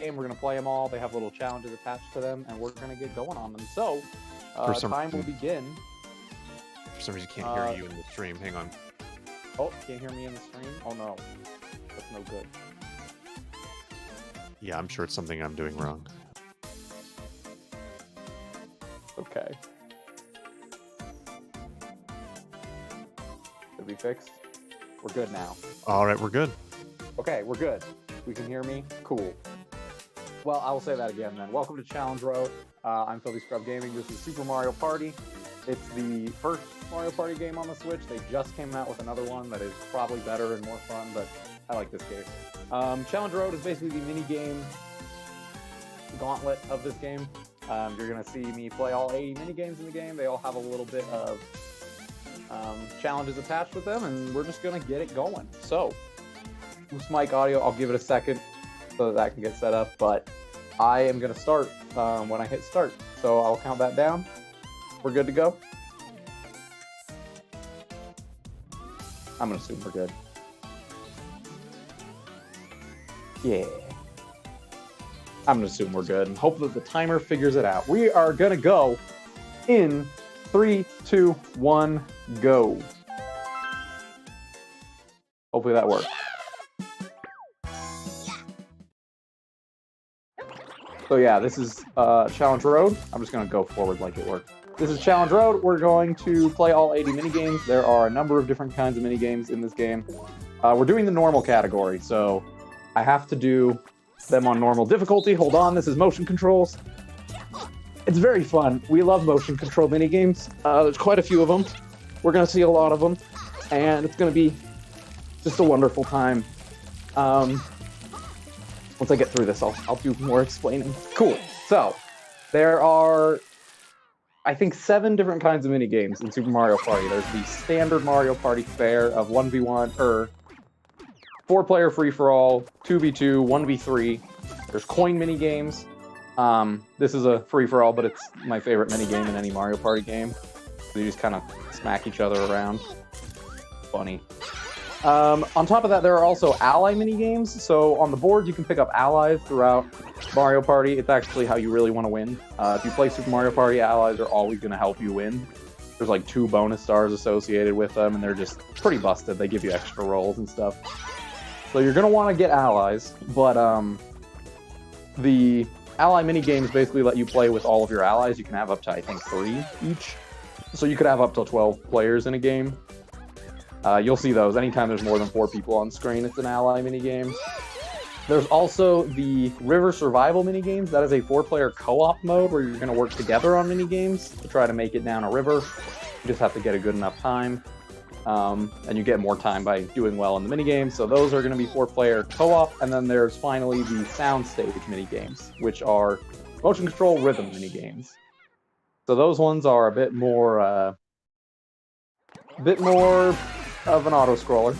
game. We're going to play them all. They have little challenges attached to them, and we're going to get going on them. So, time will begin. For some reason, can't hear you in the stream. Hang on. Oh, can't hear me in the stream? Oh, no. That's no good. Yeah, I'm sure it's something I'm doing wrong. Okay. Should be fixed? We're good now. All right, we're good. Okay, we're good. We can hear me? Cool. Well, I will say that again then. Welcome to Challenge Road. I'm filthyscrubgaming. This is Super Mario Party. It's the first Mario Party game on the Switch. They just came out with another one that is probably better and more fun, but I like this game. Challenge Road is basically the mini-game gauntlet of this game. You're going to see me play all 80 mini-games in the game. They all have a little bit of challenges attached with them, and we're just going to get it going. So, loose mic audio, I'll give it a second so that can get set up, but I am going to start when I hit start. So I'll count that down. We're good to go? I'm going to assume we're good. Yeah. I'm going to assume we're good and hope that the timer figures it out. We are going to go in 3, 2, 1, go. Hopefully that works. So yeah, this is Challenge Road. I'm just going to go forward like it worked. This is Challenge Road. We're going to play all 80 minigames. There are a number of different kinds of minigames in this game. We're doing the normal category, so I have to do them on normal difficulty. Hold on, this is motion controls. It's very fun. We love motion control minigames. There's quite a few of them. We're going to see a lot of them, and it's going to be just a wonderful time. Once I get through this, I'll do more explaining. Cool. So, there are, I think, 7 different kinds of minigames in Super Mario Party. There's the standard Mario Party fare of 1v1, or 4-player free-for-all, 2v2, 1v3. There's coin minigames. This is a free-for-all, but it's my favorite minigame in any Mario Party game. They just kind of smack each other around. Funny. On top of that, there are also ally minigames. So on the board, you can pick up allies throughout Mario Party. It's actually how you really want to win. If you play Super Mario Party, allies are always going to help you win. There's like 2 bonus stars associated with them, and they're just pretty busted. They give you extra rolls and stuff. So you're going to want to get allies, but the ally minigames basically let you play with all of your allies. You can have up to, I think, 3 each. So you could have up to 12 players in a game. You'll see those anytime there's more than 4 people on screen. It's an ally minigame. There's also the River Survival minigames. That is a 4-player co-op mode where you're going to work together on minigames to try to make it down a river. You just have to get a good enough time. And you get more time by doing well in the minigames. So those are going to be 4-player co-op. And then there's finally the soundstage minigames, which are motion control rhythm minigames. So those ones are a bit more of an auto-scroller.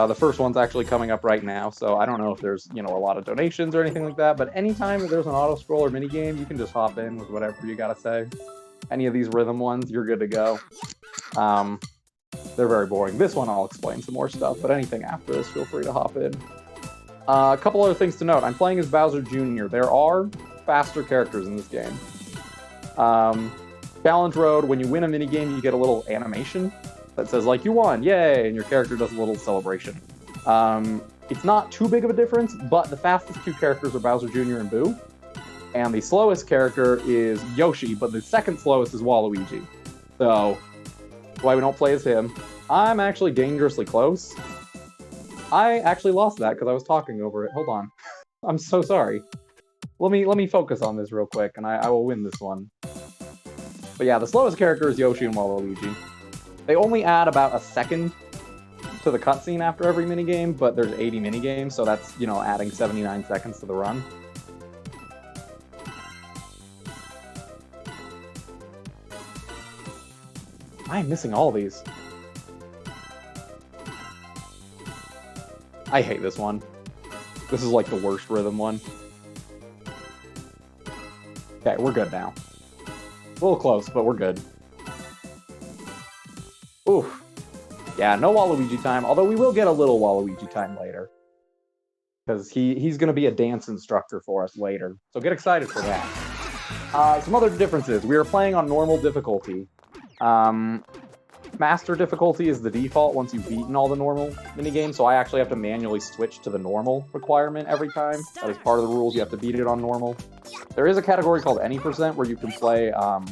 The first one's actually coming up right now, so I don't know if there's, a lot of donations or anything like that, but anytime there's an auto-scroller minigame, you can just hop in with whatever you gotta say. Any of these rhythm ones, you're good to go. They're very boring. This one I'll explain some more stuff, but anything after this, feel free to hop in. A couple other things to note. I'm playing as Bowser Jr. There are faster characters in this game. Challenge Road, when you win a minigame, you get a little animation that says, like, you won, yay, and your character does a little celebration. It's not too big of a difference, but the fastest 2 characters are Bowser Jr. and Boo, and the slowest character is Yoshi, but the second slowest is Waluigi. So, why we don't play as him. I'm actually dangerously close. I actually lost that because I was talking over it. Hold on. I'm so sorry. Let me focus on this real quick, and I will win this one. But yeah, the slowest character is Yoshi and Waluigi. They only add about a second to the cutscene after every minigame, but there's 80 minigames, so that's, adding 79 seconds to the run. I'm missing all these. I hate this one. This is like the worst rhythm one. Okay, we're good now. A little close, but we're good. Oof. Yeah, no Waluigi time, although we will get a little Waluigi time later. because he's going to be a dance instructor for us later. So get excited for that. Some other differences. We are playing on normal difficulty. Master difficulty is the default once you've beaten all the normal minigames, so I actually have to manually switch to the normal requirement every time. That is part of the rules. You have to beat it on normal. There is a category called any percent where you can play on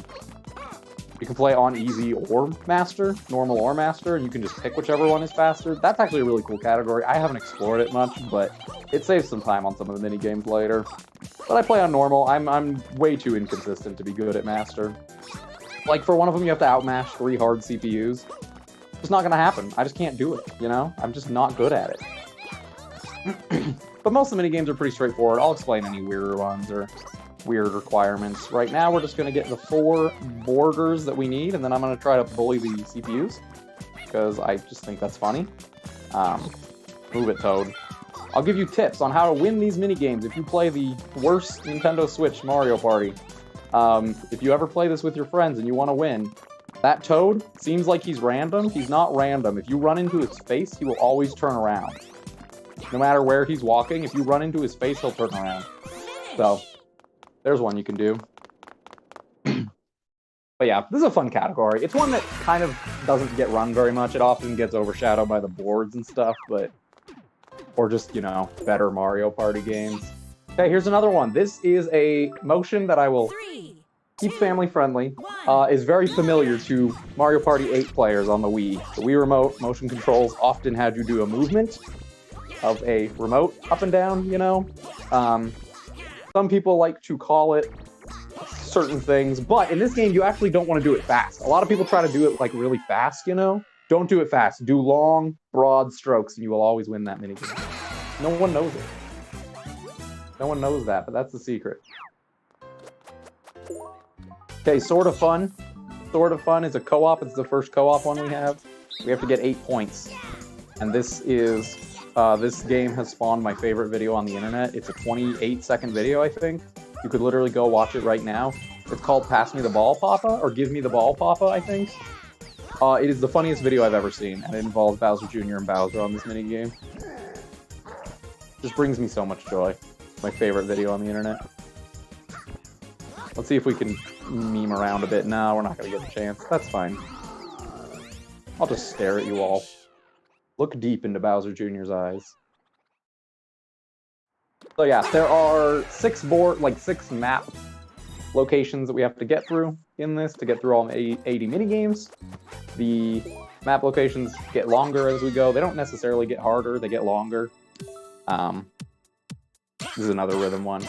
easy or master, normal or master, and you can just pick whichever one is faster. That's actually a really cool category. I haven't explored it much, but it saves some time on some of the mini games later. But I play on normal. I'm way too inconsistent to be good at master. Like, for one of them, you have to outmash 3 hard CPUs. It's not gonna happen. I just can't do it, you know? I'm just not good at it. But most of the minigames are pretty straightforward. I'll explain any weirder ones or weird requirements. Right now, we're just gonna get the 4 borders that we need, and then I'm gonna try to bully the CPUs, because I just think that's funny. Move it, Toad. I'll give you tips on how to win these minigames if you play the worst Nintendo Switch Mario Party. If you ever play this with your friends and you want to win, that Toad seems like he's random. He's not random. If you run into his face, he will always turn around. No matter where he's walking, if you run into his face, he'll turn around. So, there's one you can do. But yeah, this is a fun category. It's one that kind of doesn't get run very much. It often gets overshadowed by the boards and stuff, but... Or just, you know, better Mario Party games. Okay, here's another one. This is a motion that I will keep family friendly. Is very familiar to Mario Party 8 players on the Wii. The Wii Remote motion controls often had you do a movement of a remote up and down, you know? Some people like to call it certain things, but in this game, you actually don't want to do it fast. A lot of people try to do it, like, really fast, you know? Don't do it fast. Do long, broad strokes, and you will always win that minigame. No one knows it. No one knows that, but that's the secret. Okay, Sort of Fun. Sort of Fun is a co-op. It's the first co-op one we have. We have to get 8 points. And this is... this game has spawned my favorite video on the internet. It's a 28-second video, I think. You could literally go watch it right now. It's called Pass Me the Ball, Papa, or Give Me the Ball, Papa, I think. It is the funniest video I've ever seen, and it involves Bowser Jr. and Bowser on this minigame. Just brings me so much joy. My favorite video on the internet. Let's see if we can meme around a bit. No, we're not going to get a chance. That's fine. I'll just stare at you all. Look deep into Bowser Jr.'s eyes. So yeah, there are 6 map locations that we have to get through in this to get through all 80 minigames. The map locations get longer as we go. They don't necessarily get harder, they get longer. This is another rhythm one.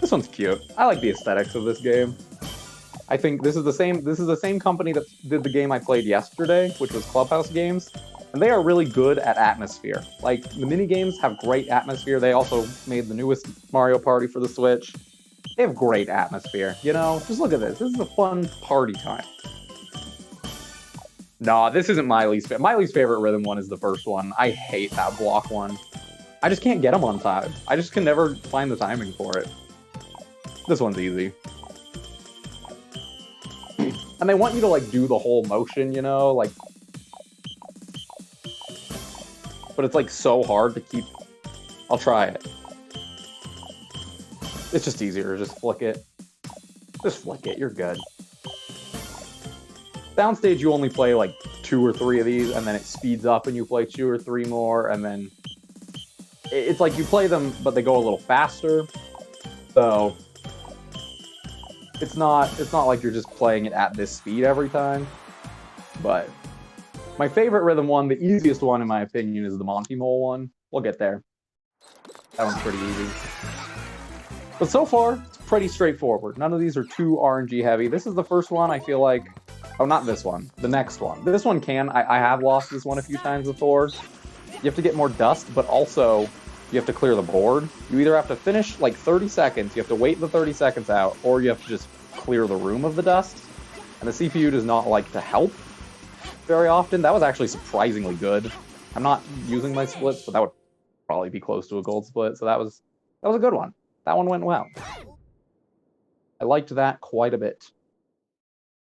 This one's cute. I like the aesthetics of this game. I think this is the same company that did the game I played yesterday, which was Clubhouse Games. And they are really good at atmosphere. Like, the minigames have great atmosphere. They also made the newest Mario Party for the Switch. They have great atmosphere, you know? Just look at this. This is a fun party time. Nah, this isn't my least favorite. My least favorite rhythm one is the first one. I hate that block one. I just can't get them on time. I just can never find the timing for it. This one's easy. And they want you to, like, do the whole motion, you know? Like... But it's, like, so hard to keep... I'll try it. It's just easier to just flick it. Just flick it, you're good. Downstage, you only play, like, 2 or 3 of these, and then it speeds up and you play 2 or 3 more, and then... It's like you play them, but they go a little faster. So... It's not like you're just playing it at this speed every time. But... My favorite rhythm one, the easiest one in my opinion, is the Monty Mole one. We'll get there. That one's pretty easy. But so far, it's pretty straightforward. None of these are too RNG heavy. This is the first one I feel like... Oh, not this one. The next one. This one can. I have lost this one a few times before. You have to get more dust, but also you have to clear the board. You either have to finish like 30 seconds, you have to wait the 30 seconds out, or you have to just clear the room of the dust. And the CPU does not like to help very often. That was actually surprisingly good. I'm not using my splits, but that would probably be close to a gold split, so that was a good one. That one went well. I liked that quite a bit.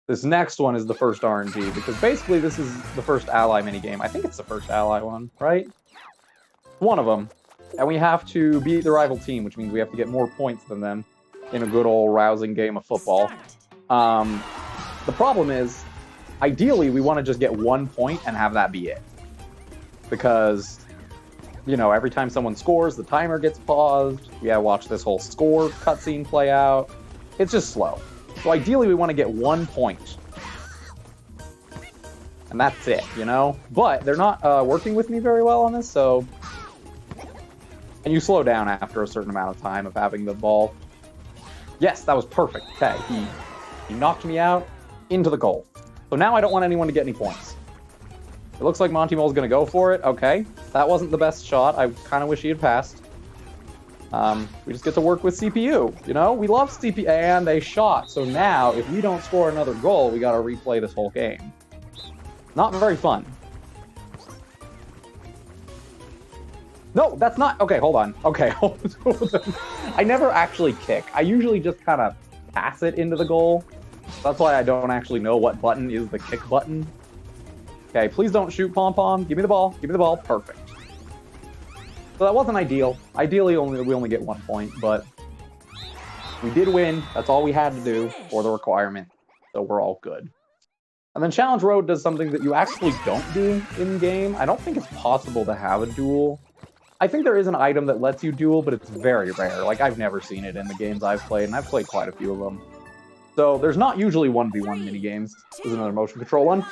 This next one is the first RNG, because basically this is the first ally minigame. I think it's the first ally one, right? One of them. And we have to beat the rival team, which means we have to get more points than them in a good old rousing game of football. The problem is, ideally, we want to just get 1 point and have that be it. Because, you know, every time someone scores, the timer gets paused. We gotta watch this whole score cutscene play out. It's just slow. So ideally, we want to get 1 point. And that's it, you know? But they're not working with me very well on this, so... And you slow down after a certain amount of time of having the ball. Yes, that was perfect. Okay, he knocked me out into the goal. So now I don't want anyone to get any points. It looks like Monty Mole's going to go for it. Okay, that wasn't the best shot. I kind of wish he had passed. We just get to work with CPU, you know? We love CPU, and they shot. So now, if we don't score another goal, we got to replay this whole game. Not very fun. No, that's not... Okay, hold on. Okay, hold on. I never actually kick. I usually just kind of pass it into the goal. That's why I don't actually know what button is the kick button. Okay, please don't shoot Pom-Pom. Give me the ball. Give me the ball. Perfect. So that wasn't ideal. Ideally, we only get 1 point, but we did win. That's all we had to do for the requirement. So we're all good. And then Challenge Road does something that you actually don't do in-game. I don't think it's possible to have a duel. I think there is an item that lets you duel, but it's very rare. Like, I've never seen it in the games I've played, and I've played quite a few of them. So there's not usually 1v1 minigames. There's another motion control one.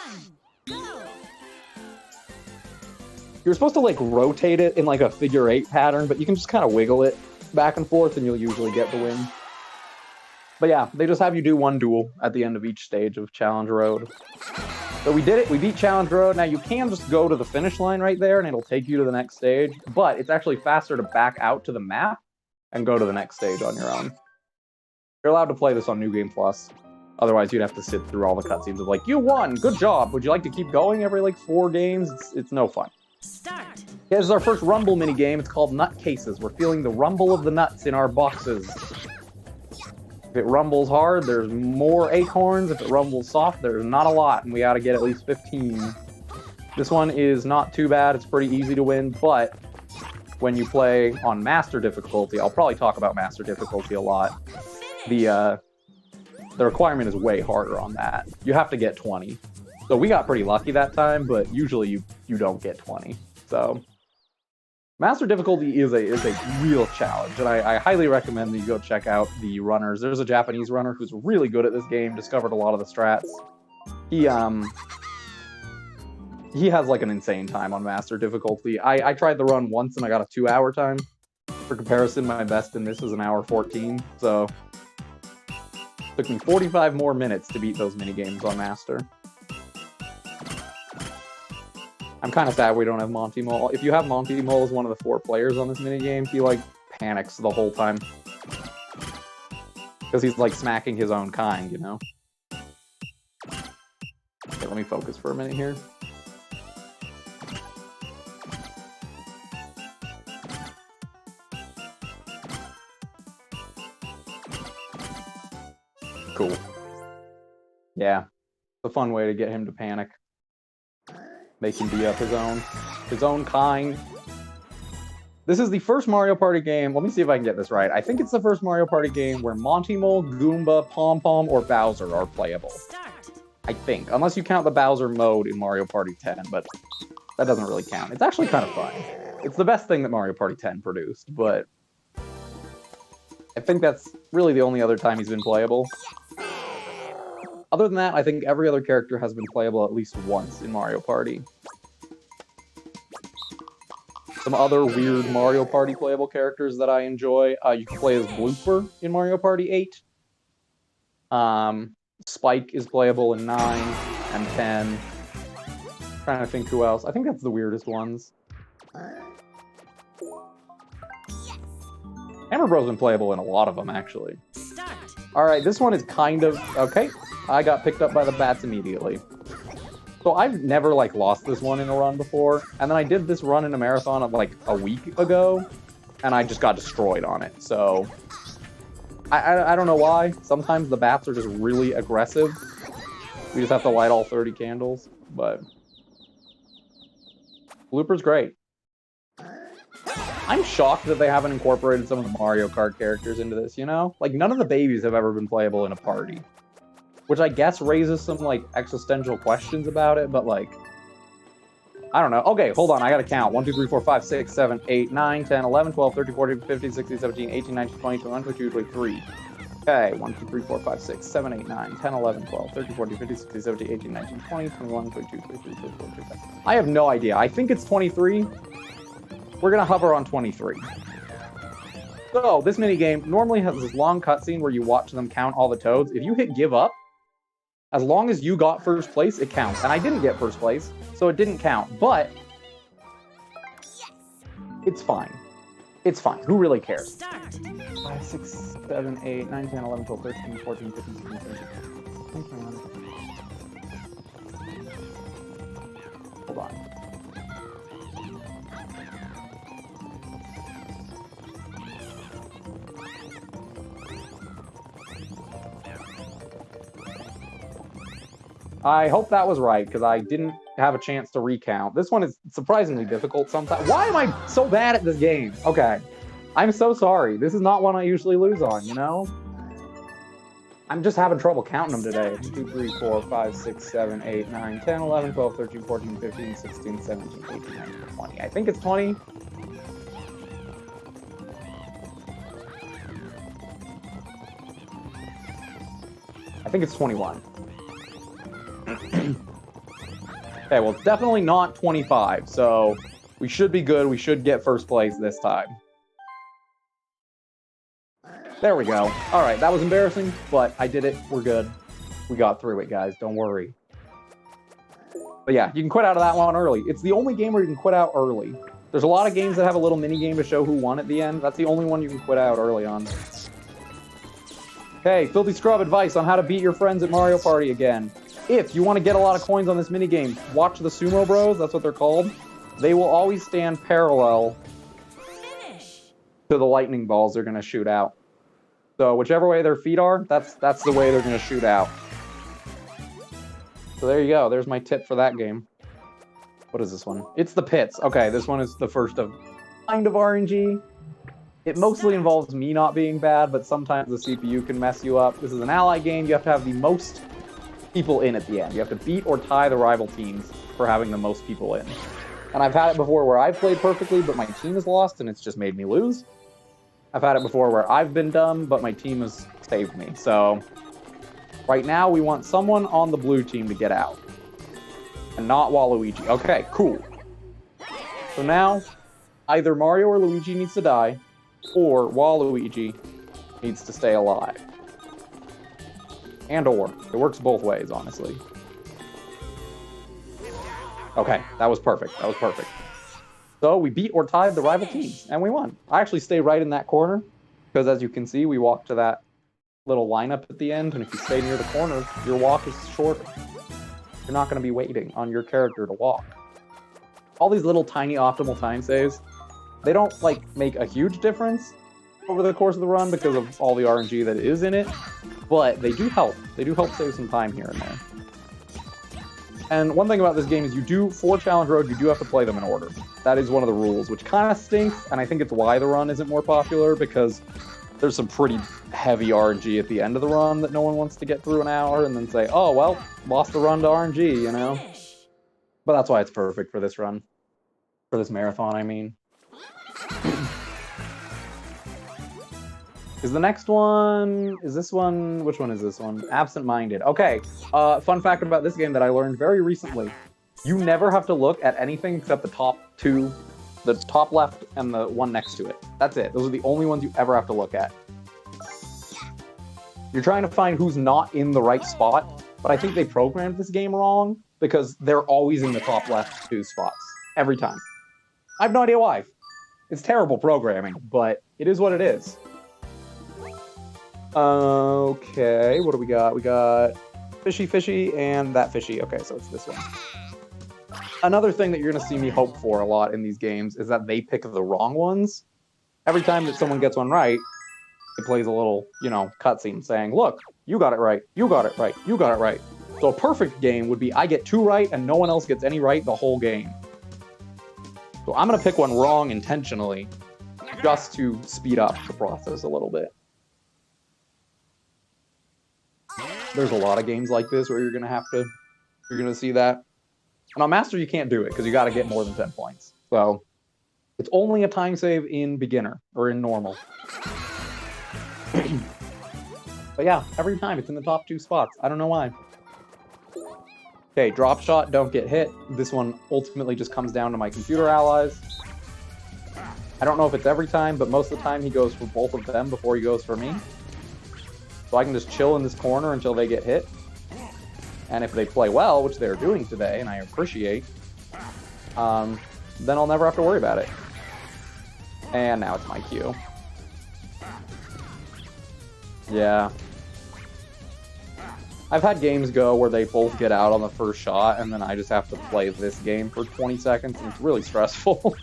You're supposed to, like, rotate it in, like, a figure 8 pattern, but you can just kind of wiggle it back and forth, and you'll usually get the win. But yeah, they just have you do one duel at the end of each stage of Challenge Road. So we did it. We beat Challenge Road. Now, you can just go to the finish line right there, and it'll take you to the next stage. But it's actually faster to back out to the map and go to the next stage on your own. You're allowed to play this on New Game Plus. Otherwise, you'd have to sit through all the cutscenes of, like, you won! Good job! Would you like to keep going every, like, 4 games? It's no fun. Start. Yeah, this is our first Rumble minigame. It's called Nut Cases. We're feeling the rumble of the nuts in our boxes. If it rumbles hard, there's more acorns. If it rumbles soft, there's not a lot, and we gotta get at least 15. This one is not too bad. It's pretty easy to win, but when you play on Master difficulty, I'll probably talk about Master difficulty a lot, the requirement is way harder on that. You have to get 20. So we got pretty lucky that time, but usually you don't get 20. So Master difficulty is a real challenge, and I highly recommend that you go check out the runners. There's a Japanese runner who's really good at this game, discovered a lot of the strats. He has like an insane time on Master difficulty. I tried the run once and I got a 2-hour time. For comparison, my best in this is an hour 14, so it took me 45 more minutes to beat those minigames on Master. I'm kind of sad we don't have Monty Mole. If you have Monty Mole as one of the 4 players on this minigame, he, like, panics the whole time. Because he's, like, smacking his own kind, you know? Okay, let me focus for a minute here. Cool. Yeah. It's a fun way to get him to panic. Make him beat up his own kind. This is the first Mario Party game. Let me see if I can get this right. I think it's the first Mario Party game where Monty Mole, Goomba, Pom-Pom, or Bowser are playable. I think. Unless you count the Bowser mode in Mario Party 10, but that doesn't really count. It's actually kind of fun. It's the best thing that Mario Party 10 produced, but I think that's really the only other time he's been playable. Other than that, I think every other character has been playable at least once in Mario Party. Some other weird Mario Party playable characters that I enjoy. You can play as Blooper in Mario Party 8. Spike is playable in 9 and 10. Trying to think who else. I think that's the weirdest ones. Hammer Bro's been playable in a lot of them, actually. Alright, this one is kind of... Okay, I got picked up by the bats immediately. So I've never, like, lost this one in a run before, and then I did this run in a marathon of, like, a week ago, and I just got destroyed on it, so... I don't know why. Sometimes the bats are just really aggressive, We just have to light all 30 candles, but blooper's great. I'm shocked that they haven't incorporated some of the Mario Kart characters into this, you know? Like, none of the babies have ever been playable in a party. Which I guess raises some, like, existential questions about it, but, like... I don't know. Okay, hold on, I gotta count. 1, 2, 3, 4, 5, 6, 7, 8, 9, 10, 11, 12, 13, 14, 15, 16, 17, 18, 19, 20, 21, 22, 23. Okay, 1, 2, 3, 4, 5, 6, 7, 8, 9, 10, 11, 12, 13, 14, 15, 16, 17, 18, 19, 20, 21, 22, 23, 24, 25. I have no idea. I think it's 23. We're gonna hover on 23. So, this minigame normally has this long cutscene where you watch them count all the toads. If you hit give up, as long as you got first place, it counts. And I didn't get first place, so it didn't count. But it's fine. It's fine. Who really cares? 5, 6, 7, 8, 9, 10, 11, 12, 13, 14, 15, 16, 17, 21. Hold on. I hope that was right, because I didn't have a chance to recount. This one is surprisingly difficult sometimes. Why am I so bad at this game? Okay. I'm so sorry. This is not one I usually lose on, you know? I'm just having trouble counting them today. 1, 2, 3, 4, 5, 6, 7, 8, 9, 10, 11, 12, 13, 14, 15, 16, 17, 18, 19, 20. I think it's 20. I think it's 21. Okay, well, it's definitely not 25, so we should be good. We should get first place this time. There we go. All right, that was embarrassing, but I did it. We're good. We got through it, guys. Don't worry. But yeah, you can quit out of that one early. It's the only game where you can quit out early. There's a lot of games that have a little mini game to show who won at the end. That's the only one you can quit out early on. Okay, Filthy Scrub advice on how to beat your friends at Mario Party again. If you want to get a lot of coins on this minigame, watch the Sumo Bros, that's what they're called. They will always stand parallel to the lightning balls they're going to shoot out. So whichever way their feet are, that's the way they're going to shoot out. So there you go, there's my tip for that game. What is this one? It's the pits. Okay, this one is the first of kind of RNG. It mostly involves me not being bad, but sometimes the CPU can mess you up. This is an ally game, you have to have the most people in at the end. You have to beat or tie the rival teams for having the most people in. And I've had it before where I've played perfectly, but my team has lost, and it's just made me lose. I've had it before where I've been dumb, but my team has saved me. So, right now, we want someone on the blue team to get out. And not Waluigi. Okay, cool. So now, either Mario or Luigi needs to die, or Waluigi needs to stay alive. And or. It works both ways, honestly. Okay, that was perfect. That was perfect. So we beat or tied the rival teams, and we won. I actually stay right in that corner, because as you can see, we walked to that little lineup at the end, and if you stay near the corner, your walk is shorter. You're not going to be waiting on your character to walk. All these little tiny optimal time saves, they don't, like, make a huge difference over the course of the run because of all the RNG that is in it, but they do help. They do help save some time here and there. And one thing about this game is for Challenge Road, you do have to play them in order. That is one of the rules, which kind of stinks, and I think it's why the run isn't more popular, because there's some pretty heavy RNG at the end of the run that no one wants to get through an hour and then say, oh, well, lost the run to RNG, you know? But that's why it's perfect for this run. For this marathon, I mean. Is the next one... Is this one... Which one is this one? Absent-Minded. Okay. Fun fact about this game that I learned very recently. You never have to look at anything except the top two. The top left and the one next to it. That's it. Those are the only ones you ever have to look at. You're trying to find who's not in the right spot, but I think they programmed this game wrong because they're always in the top left two spots. Every time. I have no idea why. It's terrible programming, but it is what it is. Okay, what do we got? We got Fishy, and that Fishy. Okay, so it's this one. Another thing that you're going to see me hope for a lot in these games is that they pick the wrong ones. Every time that someone gets one right, it plays a little, cutscene saying, look, you got it right, you got it right, you got it right. So a perfect game would be I get 2 right and no one else gets any right the whole game. So I'm going to pick one wrong intentionally just to speed up the process a little bit. There's a lot of games like this where you're going to see that. And on Master, you can't do it because you got to get more than 10 points. So it's only a time save in beginner or in normal. But yeah, every time it's in the top 2 spots. I don't know why. Okay, drop shot, don't get hit. This one ultimately just comes down to my computer allies. I don't know if it's every time, but most of the time he goes for both of them before he goes for me. So I can just chill in this corner until they get hit. And if they play well, which they're doing today, and I appreciate, then I'll never have to worry about it. And now it's my cue. Yeah. I've had games go where they both get out on the first shot, and then I just have to play this game for 20 seconds, and it's really stressful.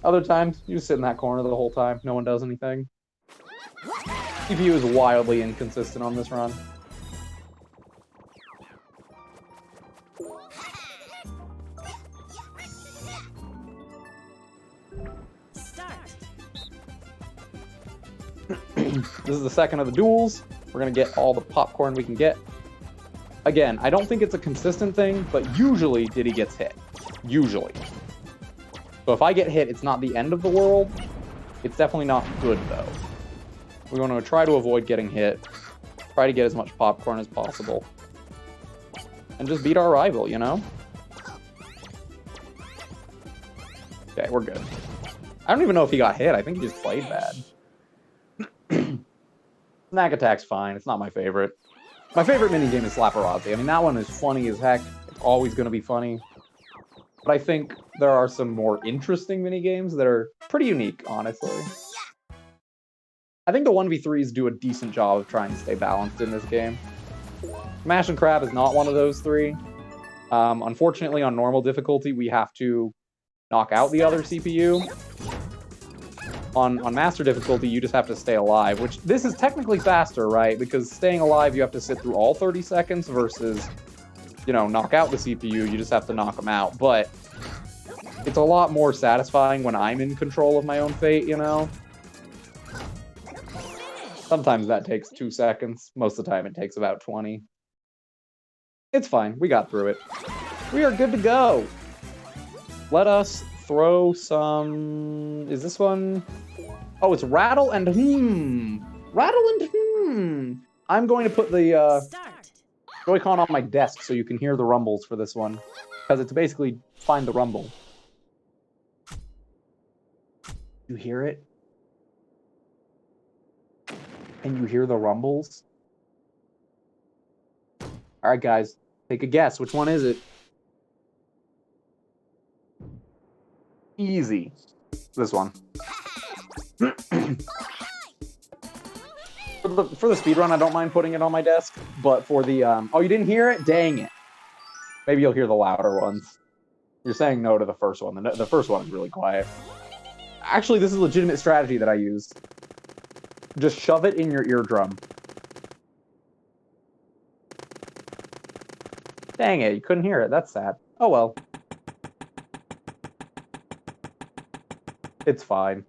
Other times, you just sit in that corner the whole time. No one does anything. CPU is wildly inconsistent on this run. This is the second of the duels. We're going to get all the popcorn we can get. Again, I don't think it's a consistent thing, but usually Diddy gets hit. Usually. So if I get hit, it's not the end of the world. It's definitely not good, though. We want to try to avoid getting hit. Try to get as much popcorn as possible. And just beat our rival, you know? Okay, we're good. I don't even know if he got hit. I think he just played bad. Snack Attack's fine. It's not my favorite. My favorite minigame is Slapperazzi. I mean, that one is funny as heck. It's always going to be funny. But I think there are some more interesting minigames that are pretty unique, honestly. I think the 1v3s do a decent job of trying to stay balanced in this game. Smash and Crab is not one of those 3. Unfortunately, on normal difficulty, we have to knock out the other CPU. On Master difficulty, you just have to stay alive, which this is technically faster, right? Because staying alive, you have to sit through all 30 seconds versus, you know, knock out the CPU, you just have to knock them out. But it's a lot more satisfying when I'm in control of my own fate, you know? Sometimes that takes 2 seconds. Most of the time it takes about 20. It's fine. We got through it. We are good to go. Let us throw some... Is this one? Oh, it's Rattle and Rattle and I'm going to put the Joy-Con on my desk so you can hear the rumbles for this one. Because it's basically find the rumble. You hear it? Can you hear the rumbles? Alright, guys. Take a guess. Which one is it? Easy. This one. For the speedrun, I don't mind putting it on my desk, but for the, oh, you didn't hear it? Dang it. Maybe you'll hear the louder ones. You're saying no to the first one. The first one is really quiet. Actually, this is a legitimate strategy that I used. Just shove it in your eardrum. Dang it, you couldn't hear it. That's sad. Oh well. It's fine.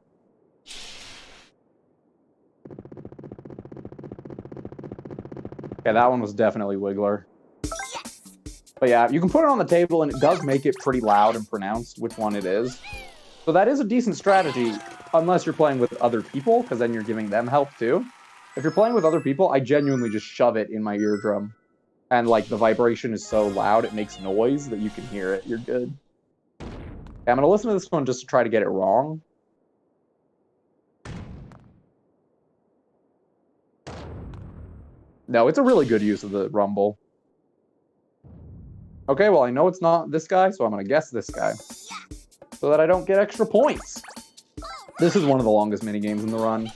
Okay, that one was definitely Wiggler. But yeah, you can put it on the table and it does make it pretty loud and pronounced which one it is. So that is a decent strategy, unless you're playing with other people, because then you're giving them help too. If you're playing with other people, I genuinely just shove it in my eardrum. And like the vibration is so loud, it makes noise that you can hear it. You're good. Okay, I'm going to listen to this one just to try to get it wrong. No, it's a really good use of the rumble. Okay, well, I know it's not this guy, so I'm going to guess this guy. So that I don't get extra points. This is one of the longest minigames in the run.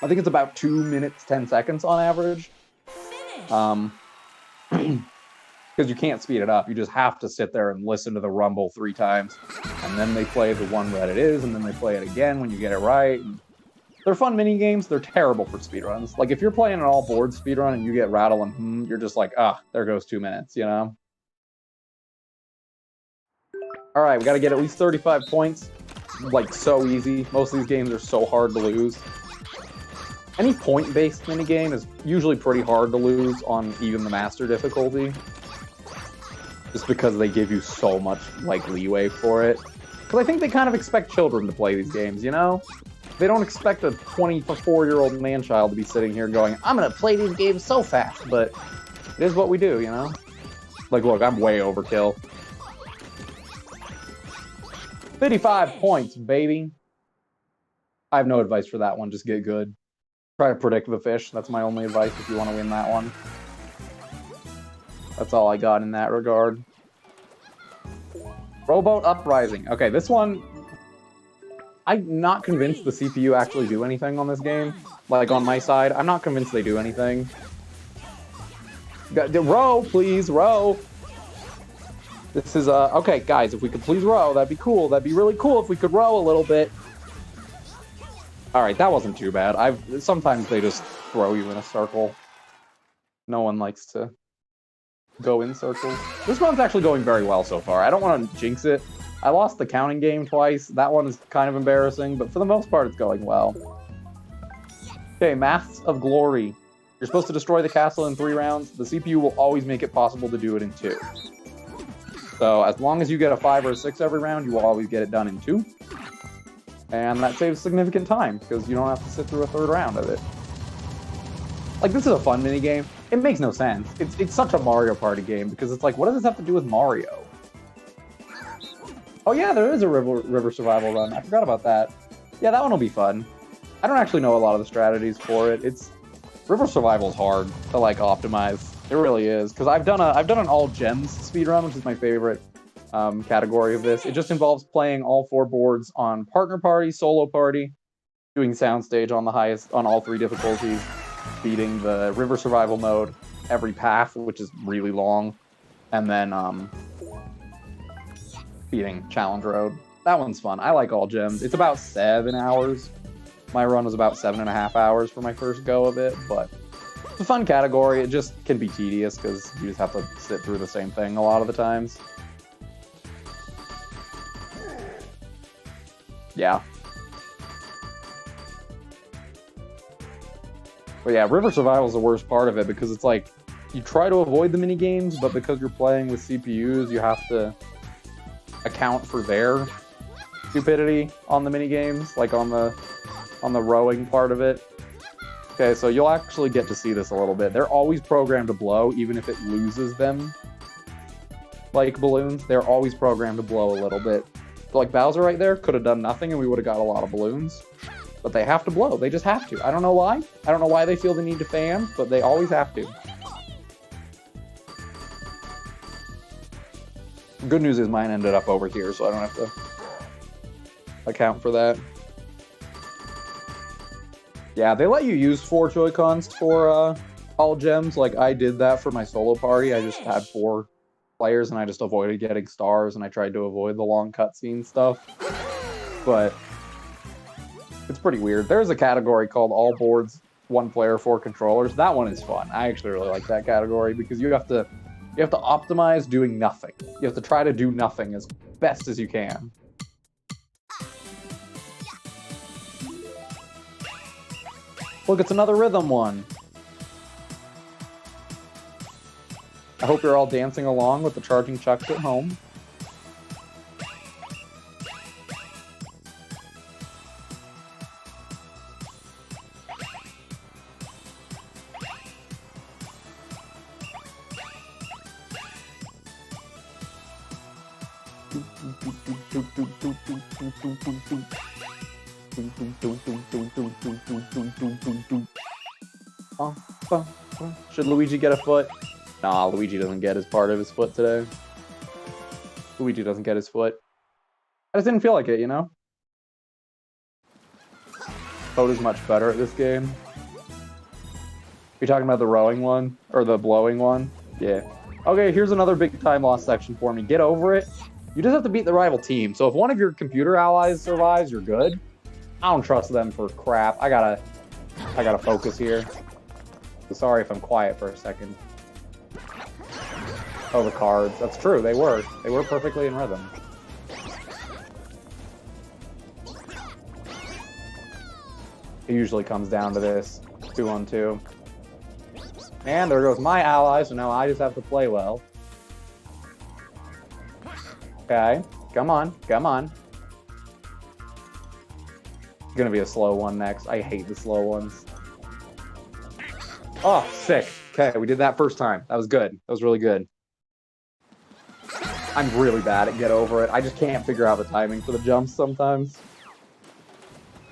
I think it's about 2 minutes, 10 seconds on average. Because you can't speed it up. You just have to sit there and listen to the rumble 3 times. And then they play the one that it is, and then they play it again when you get it right. They're fun mini games. They're terrible for speedruns. Like if you're playing an all board speedrun and you get rattle and you're just like, ah, there goes 2 minutes, you know? All right, we got to get at least 35 points. Like so easy. Most of these games are so hard to lose. Any point-based minigame is usually pretty hard to lose on even the master difficulty. Just because they give you so much, like, leeway for it. Because I think they kind of expect children to play these games, you know? They don't expect a 24-year-old man-child to be sitting here going, I'm gonna play these games so fast, but it is what we do, you know? Like, look, I'm way overkill. 55 points, baby. I have no advice for that one, just get good. Try to predict the fish. That's my only advice if you want to win that one. That's all I got in that regard. Rowboat Uprising. Okay, this one... I'm not convinced the CPU actually do anything on this game. Like, on my side, I'm not convinced they do anything. Row, please, row! This is, okay, guys, if we could please row, that'd be cool. That'd be really cool if we could row a little bit. Alright, that wasn't too bad. Sometimes they just throw you in a circle. No one likes to go in circles. This one's actually going very well so far. I don't want to jinx it. I lost the counting game twice. That one is kind of embarrassing, but for the most part, it's going well. Okay, Maths of Glory. You're supposed to destroy the castle in 3 rounds. The CPU will always make it possible to do it in 2. So as long as you get a 5 or a 6 every round, you will always get it done in 2. And that saves significant time, because you don't have to sit through a 3rd round of it. Like, this is a fun minigame. It makes no sense. It's such a Mario Party game, because it's like, what does this have to do with Mario? Oh yeah, there is a river survival run. I forgot about that. Yeah, that one will be fun. I don't actually know a lot of the strategies for it. River survival is hard to, like, optimize. It really is, because I've done an all gems speedrun, which is my favorite category of this. It just involves playing all 4 boards on partner party, solo party, doing soundstage on all 3 difficulties, beating the river survival mode, every path, which is really long, and then beating challenge road. That one's fun. I like all gems. It's about 7 hours. My run was about 7.5 hours for my first go of it, but it's a fun category. It just can be tedious because you just have to sit through the same thing a lot of the times. Yeah. But yeah, river survival is the worst part of it because it's like you try to avoid the mini games, but because you're playing with CPUs, you have to account for their stupidity on the mini games, like on the rowing part of it. Okay, so you'll actually get to see this a little bit. They're always programmed to blow, even if it loses them. Like balloons, they're always programmed to blow a little bit. So like Bowser right there could have done nothing and we would have got a lot of balloons. But they have to blow. They just have to. I don't know why. I don't know why they feel the need to fan, but they always have to. Good news is mine ended up over here, so I don't have to account for that. Yeah, they let you use 4 Joy-Cons for all gems. Like, I did that for my solo party. I just had 4 players, and I just avoided getting stars, and I tried to avoid the long cutscene stuff. But it's pretty weird. There's a category called All Boards, 1 Player, 4 Controllers. That one is fun. I actually really like that category, because you have to optimize doing nothing. You have to try to do nothing as best as you can. Look, it's another rhythm one. I hope you're all dancing along with the charging chucks at home. Should Luigi get a foot? Nah, Luigi doesn't get his part of his foot today. Luigi doesn't get his foot. I just didn't feel like it, you know? Toad is much better at this game. You talking about the rowing one? Or the blowing one? Yeah. Okay, here's another big time loss section for me. Get over it. You just have to beat the rival team. So if one of your computer allies survives, you're good. I don't trust them for crap. I gotta focus here. Sorry if I'm quiet for a second. Oh, the cards. That's true. They were perfectly in rhythm. It usually comes down to this 2-on-2. And there goes my ally, so now I just have to play well. Okay, come on, come on. It's gonna be a slow one next. I hate the slow ones. Oh, sick. Okay, we did that first time. That was good. That was really good. I'm really bad at get over it. I just can't figure out the timing for the jumps sometimes.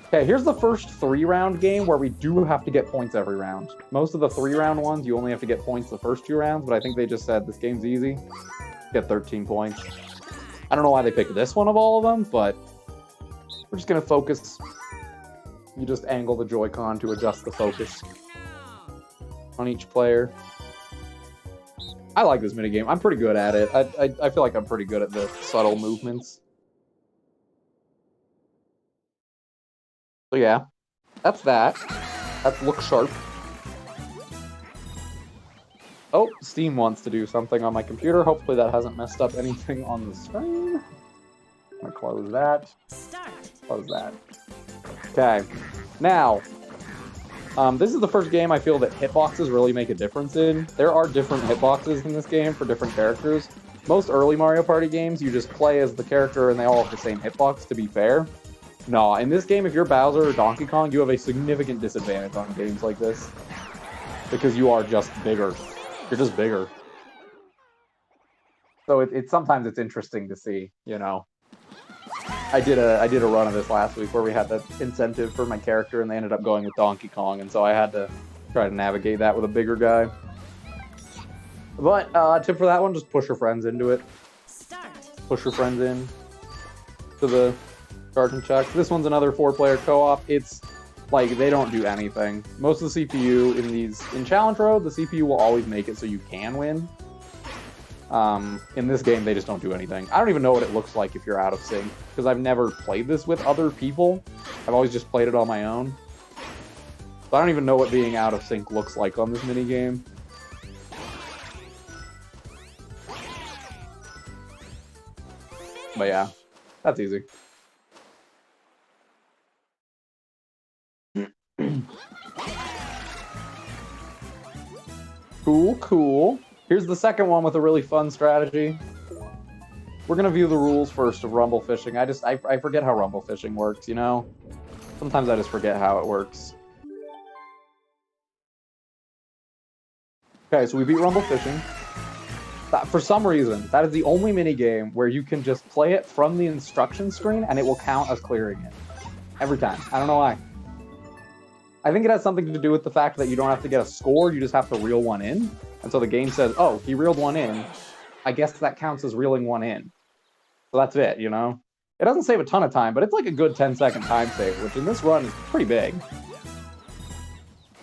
Okay, here's the first 3-round game where we do have to get points every round. Most of the 3-round ones, you only have to get points the first 2 rounds, but I think they just said this game's easy. Get 13 points. I don't know why they picked this one of all of them, but we're just gonna focus. You just angle the Joy-Con to adjust the focus on each player. I like this minigame. I'm pretty good at it. I feel like I'm pretty good at the subtle movements. So yeah, that's that. That looks sharp. Oh, Steam wants to do something on my computer. Hopefully that hasn't messed up anything on the screen. I'm gonna close that. Close that. Okay, now, this is the first game I feel that hitboxes really make a difference in. There are different hitboxes in this game for different characters. Most early Mario Party games, you just play as the character and they all have the same hitbox, to be fair. No, in this game, if you're Bowser or Donkey Kong, you have a significant disadvantage on games like this. Because you are just bigger. You're just bigger. So sometimes it's interesting to see, you know. I did a run of this last week where we had the incentive for my character and they ended up going with Donkey Kong, and so I had to try to navigate that with a bigger guy. But tip for that one, just push your friends into it. Push your friends in to the charge and chuck. This one's another 4-player co-op. It's like they don't do anything. Most of the CPU in Challenge Road, the CPU will always make it so you can win. In this game, they just don't do anything. I don't even know what it looks like if you're out of sync, because I've never played this with other people. I've always just played it on my own. So I don't even know what being out of sync looks like on this minigame. But yeah, that's easy. Cool, cool. Here's the second one with a really fun strategy. We're gonna view the rules first of rumble fishing. I forget how rumble fishing works, you know? Sometimes I just forget how it works. Okay, so we beat rumble fishing. For some reason, that is the only minigame where you can just play it from the instruction screen and it will count as clearing it. Every time. I don't know why. I think it has something to do with the fact that you don't have to get a score, you just have to reel one in. And so the game says, oh, he reeled one in. I guess that counts as reeling one in. So that's it, you know? It doesn't save a ton of time, but it's like a good 10-second time save, which in this run is pretty big.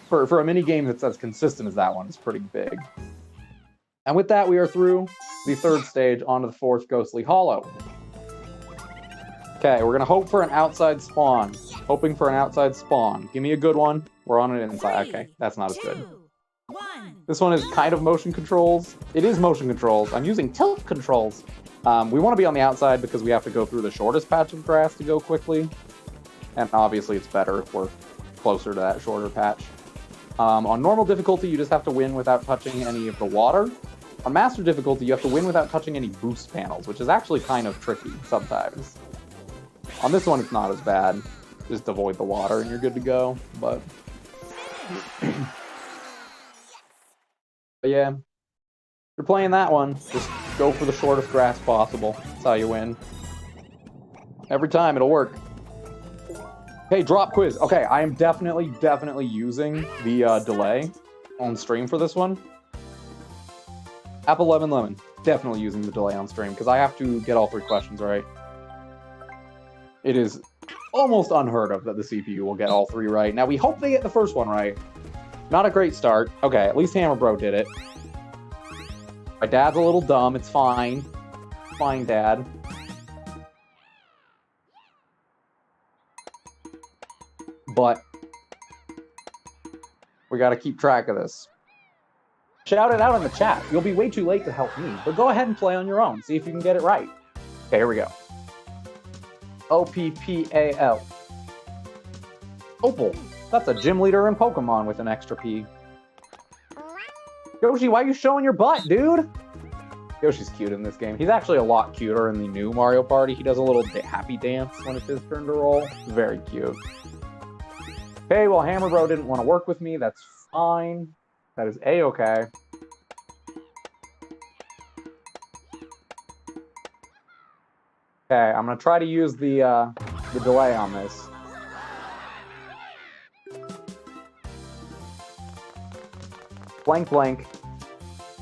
For a mini game that's as consistent as that one, it's pretty big. And with that, we are through the 3rd stage onto the 4th Ghostly Hollow. Okay, we're gonna hope for an outside spawn. Hoping for an outside spawn. Give me a good one. We're on an inside. Okay, that's not as good. This one is kind of motion controls. It is motion controls. I'm using tilt controls. We want to be on the outside because we have to go through the shortest patch of grass to go quickly. And obviously it's better if we're closer to that shorter patch. On normal difficulty, you just have to win without touching any of the water. On master difficulty, you have to win without touching any boost panels, which is actually kind of tricky sometimes. On this one, it's not as bad. Just avoid the water and you're good to go, but yeah, if you're playing that one, just go for the shortest grass possible. That's how you win. Every time, it'll work. Hey, drop quiz. Okay, I am definitely using the delay on stream for this one. Apple Lemon. Definitely using the delay on stream, because I have to get all 3 questions right. It is almost unheard of that the CPU will get all 3 right. Now, we hope they get the first one right. Not a great start. Okay, at least Hammer Bro did it. My dad's a little dumb. It's fine. Fine, Dad. but we got to keep track of this. Shout it out in the chat. You'll be way too late to help me, but go ahead and play on your own. See if you can get it right. Okay, here we go. O-P-P-A-L. Opal. That's a gym leader in Pokemon with an extra P. Yoshi, why are you showing your butt, dude? Yoshi's cute in this game. He's actually a lot cuter in the new Mario Party. He does a little happy dance when it's his turn to roll. Very cute. Okay, well, Hammer Bro didn't want to work with me. That's fine. That is A-okay. Okay, I'm going to try to use the delay on this. Blank, blank.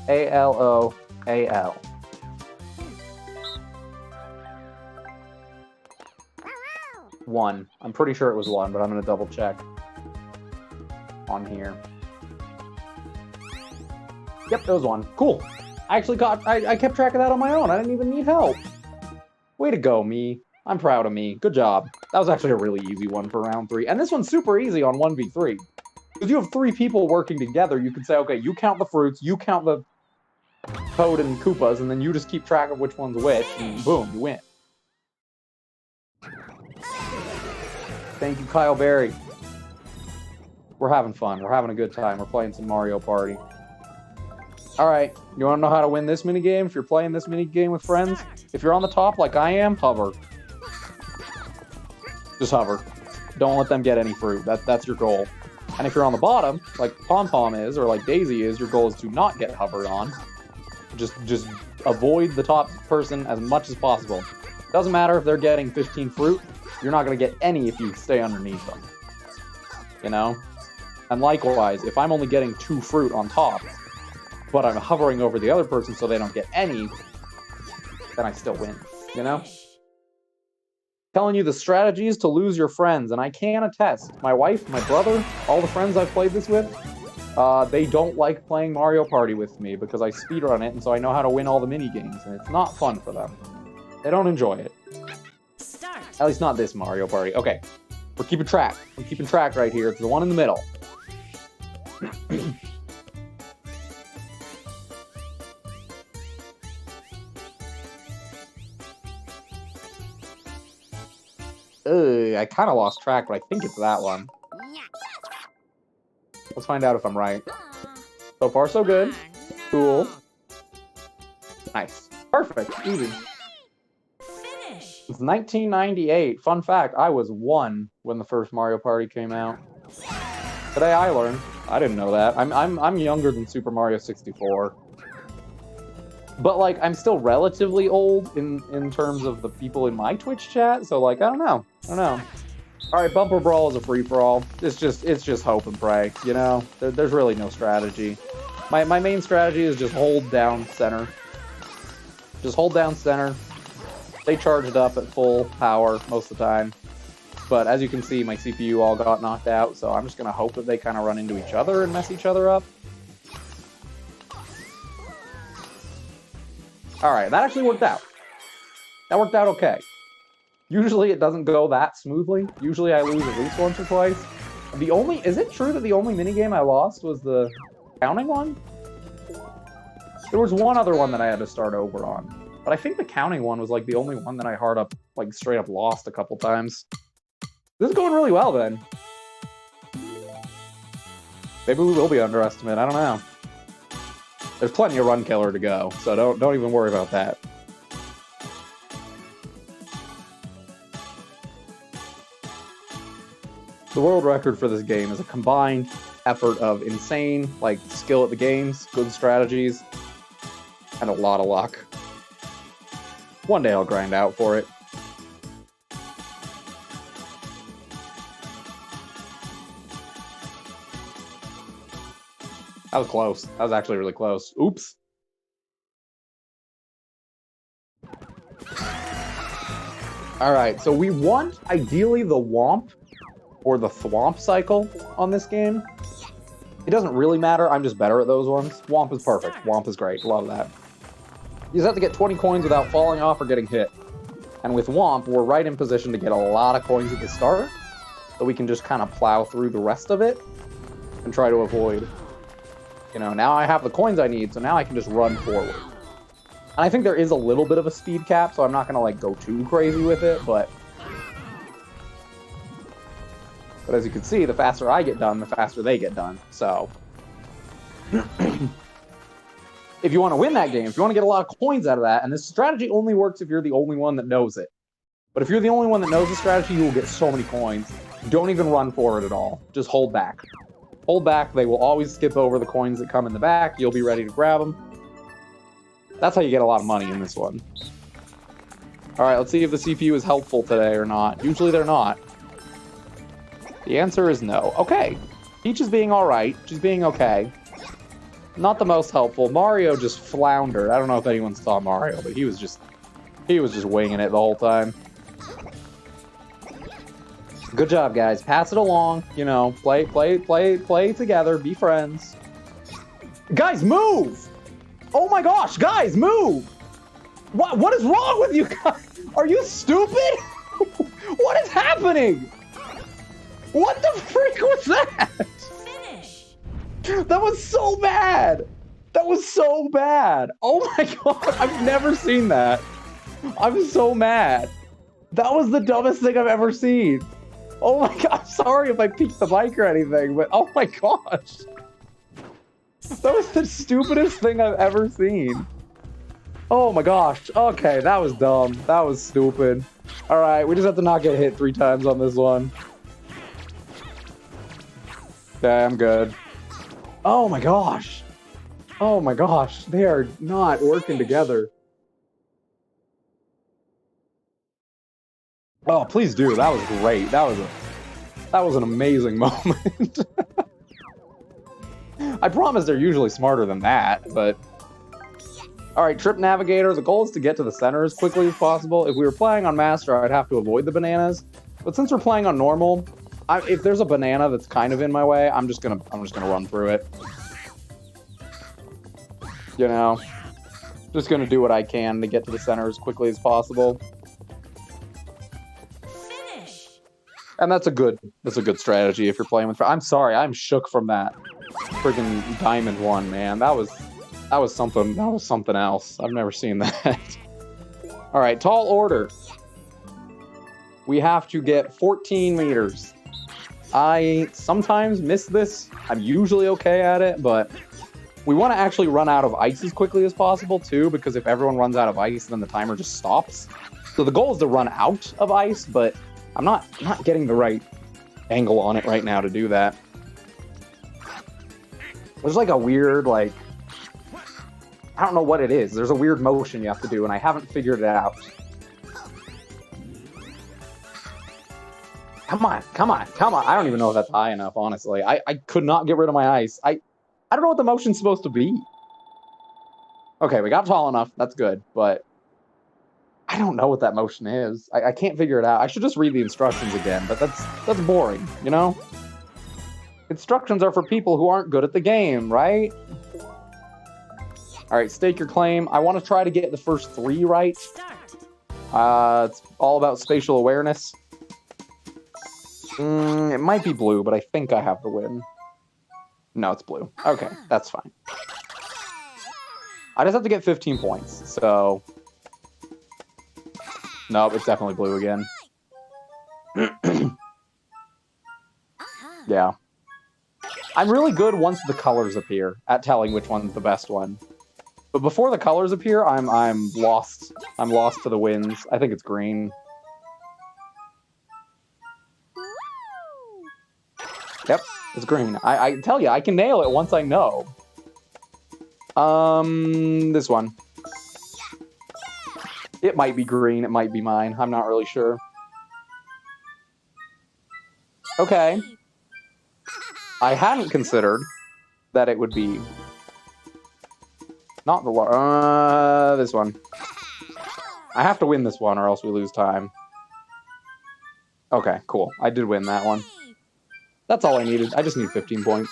A-L-O-A-L. One. I'm pretty sure it was one, but I'm going to double check on here. Yep, it was one. Cool. I actually I kept track of that on my own. I didn't even need help. Way to go, me. I'm proud of me. Good job. That was actually a really easy one for round 3. And this one's super easy on 1v3. Because you have 3 people working together, you can say, okay, you count the fruits, you count the Toad and Koopas, and then you just keep track of which one's which, and boom, you win. Thank you, Kyle Berry. We're having fun. We're having a good time. We're playing some Mario Party. Alright, you want to know how to win this minigame? If you're playing this minigame with friends, if you're on the top like I am, hover. Just hover. Don't let them get any fruit. That's your goal. And if you're on the bottom, like Pom Pom is, or like Daisy is, your goal is to not get hovered on. Just avoid the top person as much as possible. Doesn't matter if they're getting 15 fruit, you're not going to get any if you stay underneath them. You know? And likewise, if I'm only getting 2 fruit on top, but I'm hovering over the other person so they don't get any, then I still win. You know? Telling you the strategies to lose your friends, and I can attest. My wife, my brother, all the friends I've played this with, they don't like playing Mario Party with me because I speedrun it, and so I know how to win all the mini-games, and it's not fun for them. They don't enjoy it. Start. At least not this Mario Party. Okay, we're keeping track. I'm keeping track right here. It's the one in the middle. I kind of lost track, but I think it's that one. Let's find out if I'm right. So far, so good. Cool. Nice. Perfect. Easy. It's 1998. Fun fact, I was 1 when the first Mario Party came out. Today I learned. I didn't know that. I'm younger than Super Mario 64. But, like, I'm still relatively old in terms of the people in my Twitch chat, so, like, I don't know. Alright, Bumper Brawl is a free-for-all. It's just hope and pray, you know? There's really no strategy. My main strategy is just hold down center. Just hold down center. Stay charged up at full power most of the time. But as you can see, my CPU all got knocked out, so I'm just going to hope that they kind of run into each other and mess each other up. Alright, that actually worked out. That worked out okay. Usually it doesn't go that smoothly. Usually I lose at least once or twice. Is it true that the only minigame I lost was the counting one? There was one other one that I had to start over on. But I think the counting one was like the only one that I straight up lost a couple times. This is going really well then. Maybe we will be underestimated, I don't know. There's plenty of run killer to go, so don't even worry about that. The world record for this game is a combined effort of insane, like, skill at the games, good strategies, and a lot of luck. One day I'll grind out for it. That was close. That was actually really close. Oops. Alright, so we want, ideally, the Womp or the Thwomp cycle on this game. It doesn't really matter. I'm just better at those ones. Womp is perfect. Womp is great. Love that. You just have to get 20 coins without falling off or getting hit. And with Womp, we're right in position to get a lot of coins at the start. so we can just kind of plow through the rest of it and try to avoid. You know, now I have the coins I need, so now I can just run forward. And I think there is a little bit of a speed cap, so I'm not going to, like, go too crazy with it, but as you can see, the faster I get done, the faster they get done, so if you want to win that game, if you want to get a lot of coins out of that, and this strategy only works if you're the only one that knows it. But if you're the only one that knows the strategy, you will get so many coins. Don't even run for it at all. Just hold back. Hold back. They will always skip over the coins that come in the back. You'll be ready to grab them. That's how you get a lot of money in this one. All right, let's see if the CPU is helpful today or not. Usually they're not. The answer is no. Okay. Peach is being all right. She's being okay. Not the most helpful. Mario just floundered. I don't know if anyone saw Mario, but he was just winging it the whole time. Good job, guys. Pass it along. You know, play together. Be friends. Guys, move! Oh my gosh, guys, move! What is wrong with you guys? Are you stupid? What is happening? What the freak was that? That was so bad! That was so bad! Oh my god, I've never seen that. I'm so mad. That was the dumbest thing I've ever seen. Oh my god, sorry if I peeked the mic or anything, but oh my gosh. That was the stupidest thing I've ever seen. Oh my gosh. Okay, that was dumb. That was stupid. Alright, we just have to not get hit 3 times on this one. Okay, I'm good. Oh my gosh. Oh my gosh. They are not working together. Oh, please do. That was great. That was an amazing moment. I promise they're usually smarter than that, but... Alright, Trip Navigator. The goal is to get to the center as quickly as possible. If we were playing on Master, I'd have to avoid the bananas. But since we're playing on Normal, if there's a banana that's kind of in my way, I'm just gonna run through it. You know? Just gonna do what I can to get to the center as quickly as possible. And that's a good strategy if you're playing with... I'm sorry, I'm shook from that freaking diamond one, man. That was something else. I've never seen that. All right, tall order. We have to get 14 meters. I sometimes miss this. I'm usually okay at it, but we want to actually run out of ice as quickly as possible too, because if everyone runs out of ice, then the timer just stops. So the goal is to run out of ice, but I'm not getting the right angle on it right now to do that. There's like a weird, like, I don't know what it is. There's a weird motion you have to do, and I haven't figured it out. Come on, come on, come on. I don't even know if that's high enough, honestly. I could not get rid of my ice. I don't know what the motion's supposed to be. Okay, we got tall enough. That's good, but I don't know what that motion is. I can't figure it out. I should just read the instructions again, but that's boring, you know? Instructions are for people who aren't good at the game, right? All right, stake your claim. I want to try to get the first 3 right. It's all about spatial awareness. It might be blue, but I think I have the win. No, it's blue. Okay, that's fine. I just have to get 15 points, so... Nope, it's definitely blue again. Yeah. I'm really good once the colors appear at telling which one's the best one. But before the colors appear, I'm lost. I'm lost to the winds. I think it's green. Yep, it's green. I tell you, I can nail it once I know. This one. It might be green, it might be mine. I'm not really sure. Okay. I hadn't considered that it would be... Not the... this one. I have to win this one or else we lose time. Okay, cool. I did win that one. That's all I needed. I just need 15 points.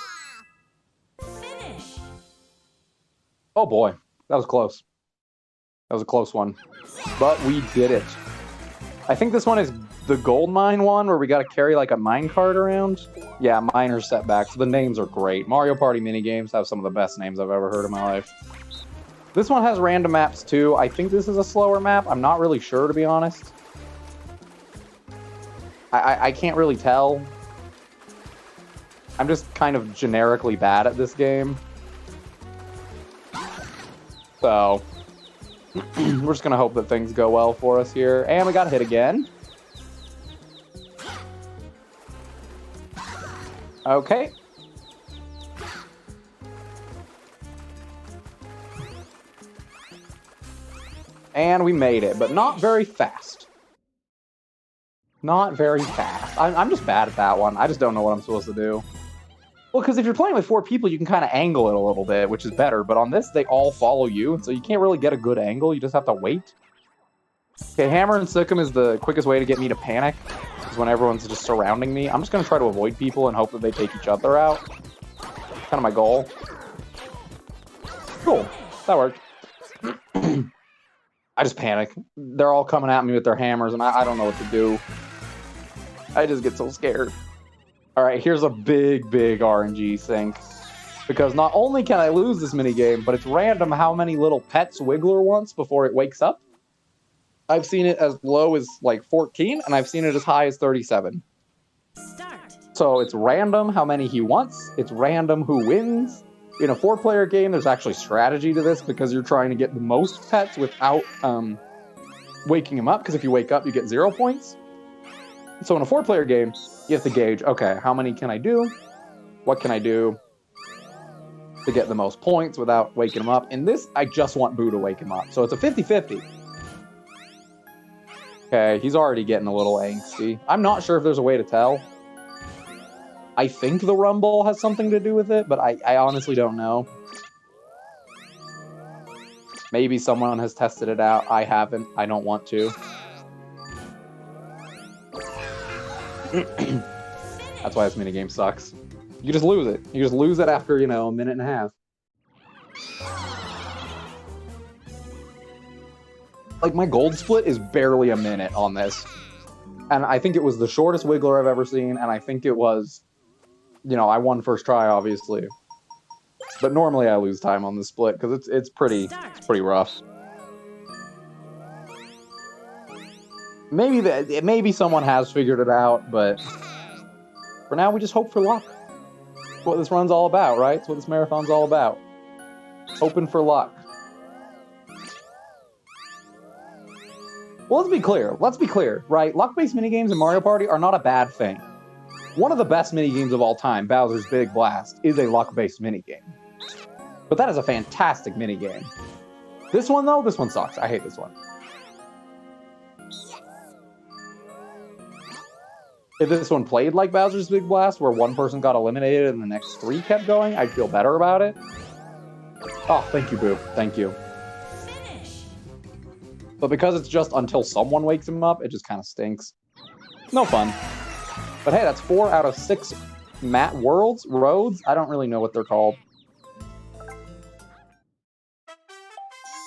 Oh boy, that was close. That was a close one. But we did it. I think this one is the gold mine one where we got to carry like a mine cart around. Yeah, minor setbacks. The names are great. Mario Party minigames have some of the best names I've ever heard in my life. This one has random maps too. I think this is a slower map. I'm not really sure, to be honest. I can't really tell. I'm just kind of generically bad at this game. So, we're just going to hope that things go well for us here. And we got hit again. Okay. And we made it, but not very fast. Not very fast. I'm just bad at that one. I just don't know what I'm supposed to do. Well, because if you're playing with 4 people, you can kind of angle it a little bit, which is better. But on this, they all follow you, so you can't really get a good angle. You just have to wait. Okay, Hammer and Sikkim is the quickest way to get me to panic. Is when everyone's just surrounding me. I'm just going to try to avoid people and hope that they take each other out. Kind of my goal. Cool. That worked. I just panic. They're all coming at me with their hammers, and I don't know what to do. I just get so scared. All right, here's a big RNG sink. Because not only can I lose this minigame, but it's random how many little pets Wiggler wants before it wakes up. I've seen it as low as like 14, and I've seen it as high as 37. Start. So it's random how many he wants. It's random who wins. In a 4-player game, there's actually strategy to this because you're trying to get the most pets without waking him up. Because if you wake up, you get 0 points. So in a 4-player game, you have to gauge, okay, how many can I do? What can I do to get the most points without waking him up? In this, I just want Boo to wake him up. So it's a 50-50. Okay, he's already getting a little angsty. I'm not sure if there's a way to tell. I think the rumble has something to do with it, but I honestly don't know. Maybe someone has tested it out. I haven't. I don't want to. That's why this minigame sucks. You just lose it. You just lose it after, a minute and a half. Like, my gold split is barely a minute on this. And I think it was the shortest Wiggler I've ever seen, and I think it was, I won first try, obviously. But normally I lose time on this split, because it's pretty rough. Maybe someone has figured it out, but for now we just hope for luck. That's what this run's all about, right? That's what this marathon's all about. Hoping for luck. Well, let's be clear, right? Luck-based minigames in Mario Party are not a bad thing. One of the best minigames of all time, Bowser's Big Blast, is a luck-based minigame. But that is a fantastic minigame. This one, though, this one sucks. I hate this one. If this one played like Bowser's Big Blast, where one person got eliminated and the next 3 kept going, I'd feel better about it. Oh, thank you, Boo. Thank you. But because it's just until someone wakes him up, it just kind of stinks. No fun. But hey, that's 4 out of 6 roads? I don't really know what they're called.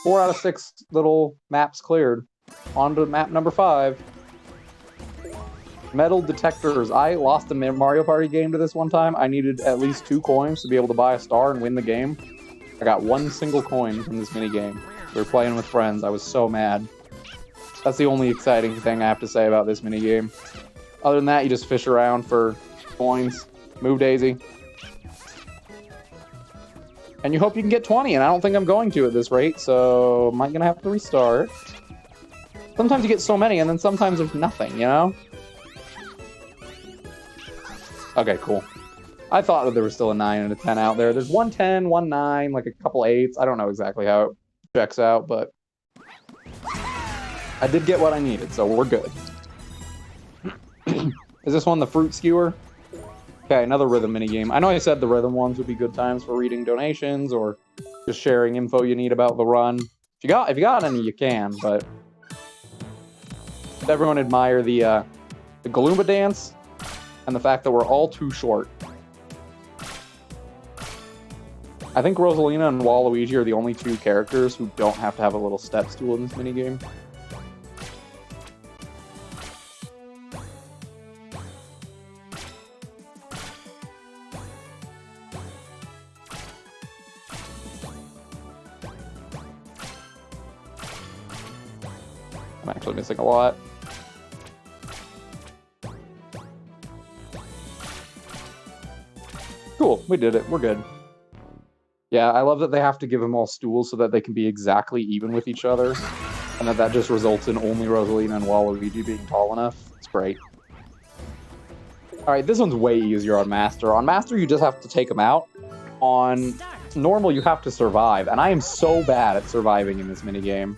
4 out of 6 little maps cleared. On to map number 5. Metal detectors. I lost a Mario Party game to this one time. I needed at least 2 coins to be able to buy a star and win the game. I got 1 single coin from this minigame. We were playing with friends. I was so mad. That's the only exciting thing I have to say about this minigame. Other than that, you just fish around for coins. Move Daisy. And you hope you can get 20, and I don't think I'm going to at this rate, so am I going to have to restart? Sometimes you get so many, and then sometimes there's nothing, Okay, cool. I thought that there was still a 9 and a 10 out there. There's 1 10, 1 9, like a couple 8s. I don't know exactly how it checks out, but I did get what I needed, so we're good. Is this one the fruit skewer? Okay, another rhythm minigame. I know I said the rhythm ones would be good times for reading donations or just sharing info you need about the run. If you got any, you can, but everyone admire the Galumba dance and the fact that we're all too short. I think Rosalina and Waluigi are the only 2 characters who don't have to have a little step stool in this minigame. I'm actually missing a lot. Cool, we did it. We're good. Yeah, I love that they have to give them all stools so that they can be exactly even with each other. And that just results in only Rosalina and Waluigi being tall enough. It's great. Alright, this one's way easier on Master. On Master, you just have to take them out. On Normal, you have to survive. And I am so bad at surviving in this minigame.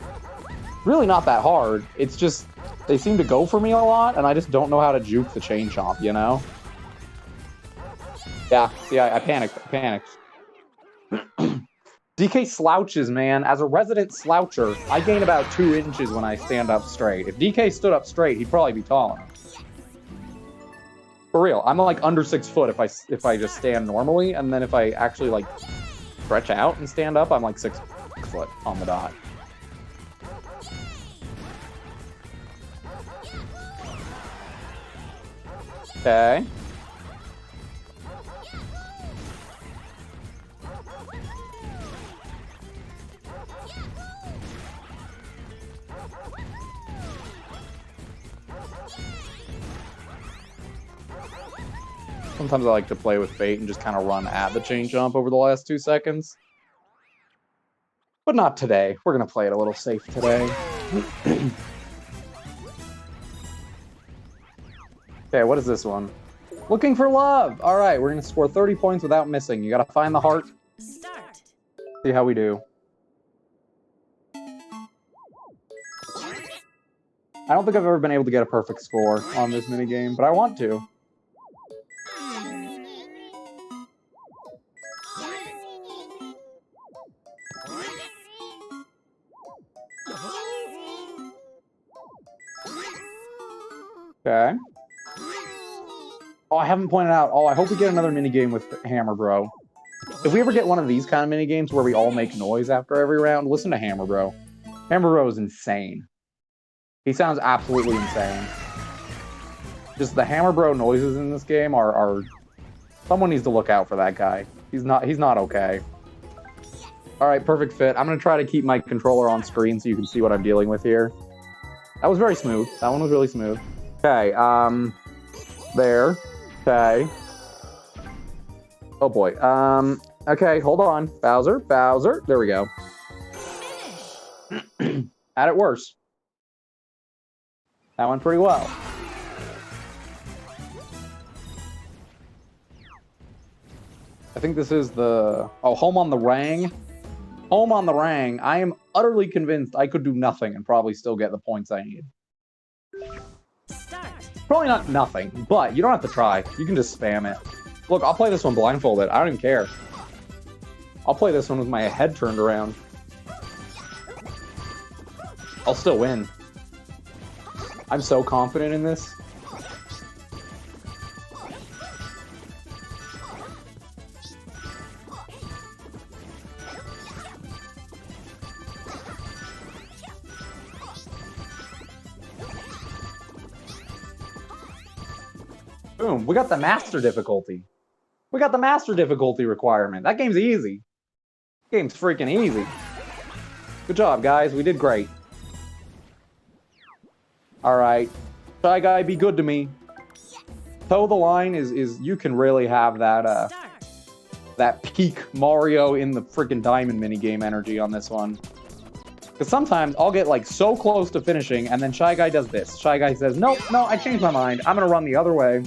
Really not that hard. It's just, they seem to go for me a lot, and I just don't know how to juke the Chain Chomp, you know? Yeah, see, I panicked. DK slouches, man. As a resident sloucher, I gain about 2 inches when I stand up straight. If DK stood up straight, he'd probably be tall enough. For real, I'm like under 6 foot if I just stand normally, and then if I actually like stretch out and stand up, I'm like 6 foot on the dot. Okay. Sometimes I like to play with fate and just kind of run at the chain jump over the last 2 seconds. But not today. We're going to play it a little safe today. Okay, what is this one? Looking for love! Alright, we're going to score 30 points without missing. You got to find the heart. Start. See how we do. I don't think I've ever been able to get a perfect score on this minigame, but I want to. Okay. Oh, I haven't pointed out. Oh, I hope we get another minigame with Hammer Bro. If we ever get one of these kind of minigames where we all make noise after every round, listen to Hammer Bro. Hammer Bro is insane. He sounds absolutely insane. Just the Hammer Bro noises in this game are... Someone needs to look out for that guy. He's not okay. Alright, perfect fit. I'm going to try to keep my controller on screen so you can see what I'm dealing with here. That was very smooth. That one was really smooth. Okay, there. Okay. Oh boy. Okay, hold on. Bowser. There we go. Had it worse. That went pretty well. I think this is the... Oh, Home on the Rang. Home on the Rang. I am utterly convinced I could do nothing and probably still get the points I need. Start. Probably not nothing, but you don't have to try. You can just spam it. Look, I'll play this one blindfolded. I don't even care. I'll play this one with my head turned around. I'll still win. I'm so confident in this. Boom, we got the master difficulty. We got the master difficulty requirement. That game's easy. Game's freaking easy. Good job, guys. We did great. Alright. Shy Guy, be good to me. Toe the line is you can really have that, that peak Mario in the freaking Diamond minigame energy on this one. Because sometimes I'll get, like, so close to finishing, and then Shy Guy does this. Shy Guy says, nope, no, I changed my mind. I'm gonna run the other way.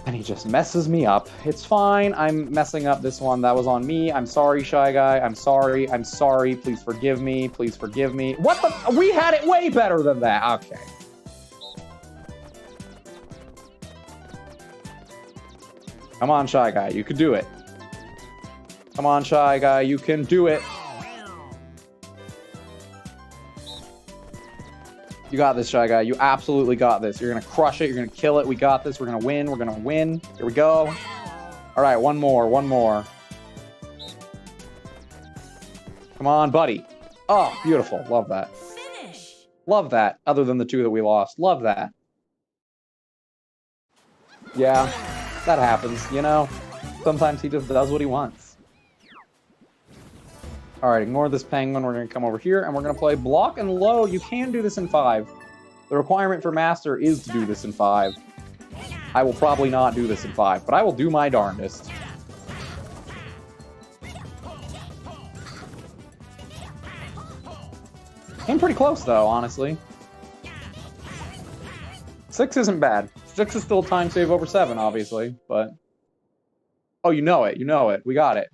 And he just messes me up. It's fine. I'm messing up this one. That was on me. I'm sorry, Shy Guy. I'm sorry. I'm sorry. Please forgive me. Please forgive me. What the? We had it way better than that. Okay. Come on, Shy Guy. You can do it. Come on, Shy Guy. You can do it. You got this, Shy Guy. You absolutely got this. You're going to crush it. You're going to kill it. We got this. We're going to win. We're going to win. Here we go. All right, one more. One more. Come on, buddy. Oh, beautiful. Love that. Finish. Love that. Other than the 2 that we lost. Love that. Yeah, that happens, you know? Sometimes he just does what he wants. All right, ignore this penguin. We're going to come over here, and we're going to play block and low. You can do this in 5. The requirement for master is to do this in 5. I will probably not do this in 5, but I will do my darndest. Came pretty close, though, honestly. 6 isn't bad. 6 is still a time save over 7, obviously, but... Oh, you know it. You know it. We got it.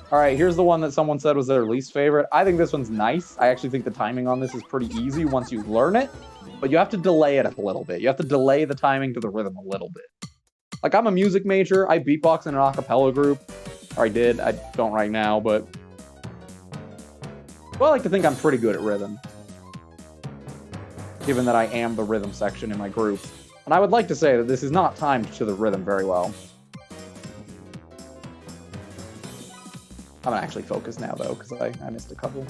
All right, here's the one that someone said was their least favorite. I think this one's nice. I actually think the timing on this is pretty easy once you learn it, but you have to delay it a little bit. You have to delay the timing to the rhythm a little bit. Like, I'm a music major. I beatbox in an a cappella group. Or I did. I don't right now, but... Well, I like to think I'm pretty good at rhythm, given that I am the rhythm section in my group. And I would like to say that this is not timed to the rhythm very well. I'm gonna actually focus now, though, because I missed a couple.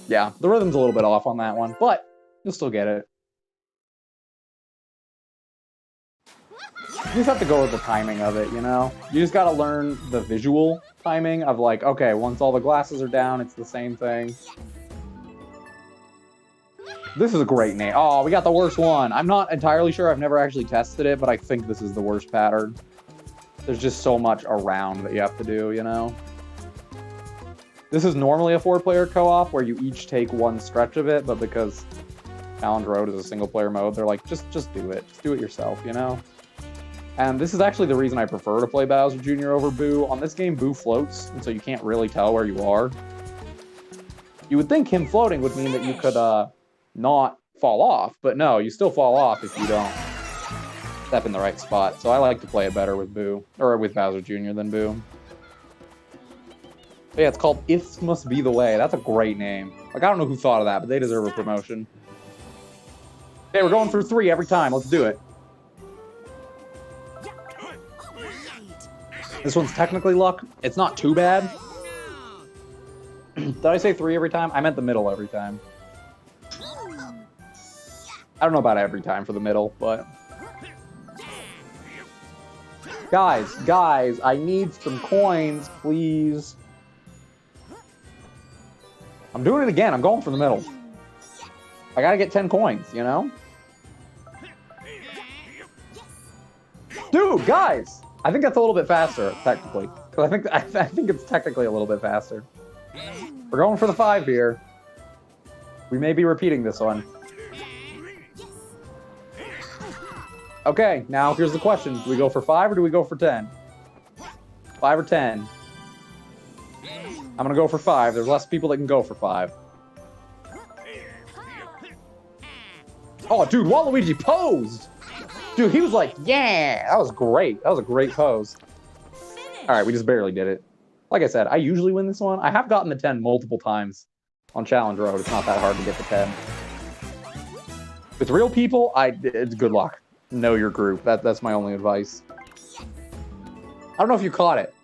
Yeah, the rhythm's a little bit off on that one, but you'll still get it. You just have to go with the timing of it, you know? You just gotta learn the visual timing of like, okay, once all the glasses are down, it's the same thing. This is a great name. Oh, we got the worst one. I'm not entirely sure. I've never actually tested it, but I think this is the worst pattern. There's just so much around that you have to do, you know? This is normally a 4-player co-op where you each take one stretch of it, but because Challenge Road is a single-player mode, they're like, just do it. Just do it yourself, you know? And this is actually the reason I prefer to play Bowser Jr. over Boo. On this game, Boo floats, and so you can't really tell where you are. You would think him floating would mean that you could not fall off, but no, you still fall off if you don't step in the right spot. So I like to play it better with Boo, or with Bowser Jr. than Boo. But yeah, it's called If Must Be the Way. That's a great name. Like, I don't know who thought of that, but they deserve a promotion. Okay, we're going through 3 every time. Let's do it. This one's technically luck. It's not too bad. Did I say 3 every time? I meant the middle every time. I don't know about every time for the middle, but... Guys, I need some coins, please. I'm doing it again. I'm going for the middle. I gotta get 10 coins, you know? Dude, guys! I think that's a little bit faster, technically. Because I think it's technically a little bit faster. We're going for the 5 here. We may be repeating this one. Okay, now here's the question. Do we go for 5 or do we go for 10? 5 or 10? I'm gonna go for 5. There's less people that can go for 5. Oh, dude, Waluigi posed! Dude, he was like, yeah! That was great. That was a great pose. Alright, we just barely did it. Like I said, I usually win this one. I have gotten the 10 multiple times on Challenge Road. It's not that hard to get the 10. With real people, it's good luck. Know your group. That's my only advice. I don't know if you caught it.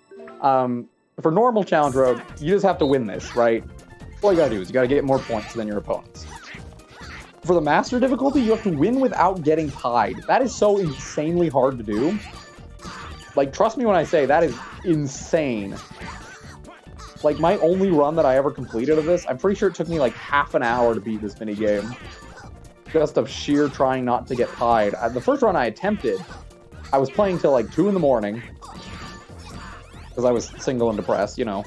For normal Challenge Road, you just have to win this, right? All you gotta do is you gotta get more points than your opponents. For the Master difficulty, you have to win without getting tied. That is so insanely hard to do. Like, trust me when I say that is insane. Like, my only run that I ever completed of this, I'm pretty sure it took me like half an hour to beat this minigame. Just of sheer trying not to get tied. The first run I attempted, I was playing till like 2 in the morning. Because I was single and depressed, you know,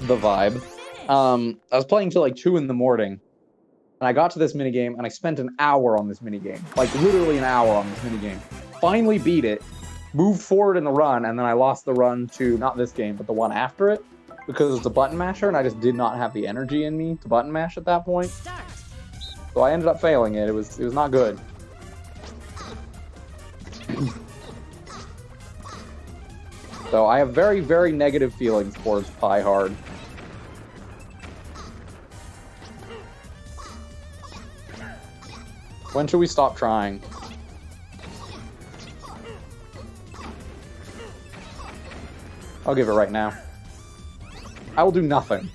the vibe. I was playing till like 2 in the morning. And I got to this minigame, and I spent an hour on this minigame. Like, literally an hour on this minigame. Finally beat it, moved forward in the run, and then I lost the run to, not this game, but the one after it. Because it's a button masher, and I just did not have the energy in me to button mash at that point. So I ended up failing it. It was not good. So I have very, very negative feelings towards Pie Hard. When should we stop trying? I'll give it right now. I will do nothing.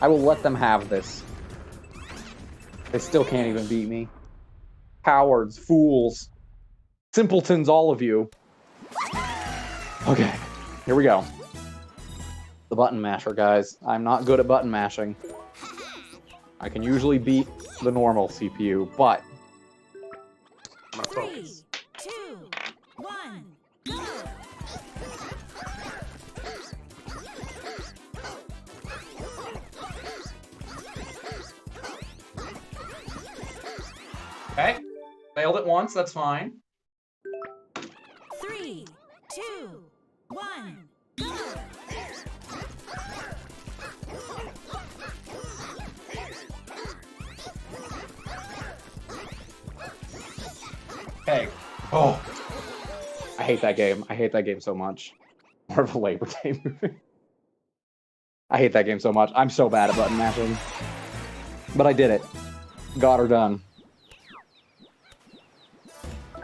I will let them have this. They still can't even beat me. Cowards, fools, simpletons, all of you. Okay, here we go. The button masher, guys. I'm not good at button mashing. I can usually beat the normal CPU, but I'm gonna focus. 3, 2, 1, go! Okay, failed it once, that's fine. 3, 2, 1, go! Okay. Oh. I hate that game. I hate that game so much. More of a Labor Day movie. I hate that game so much. I'm so bad at button mashing. But I did it. Got her done.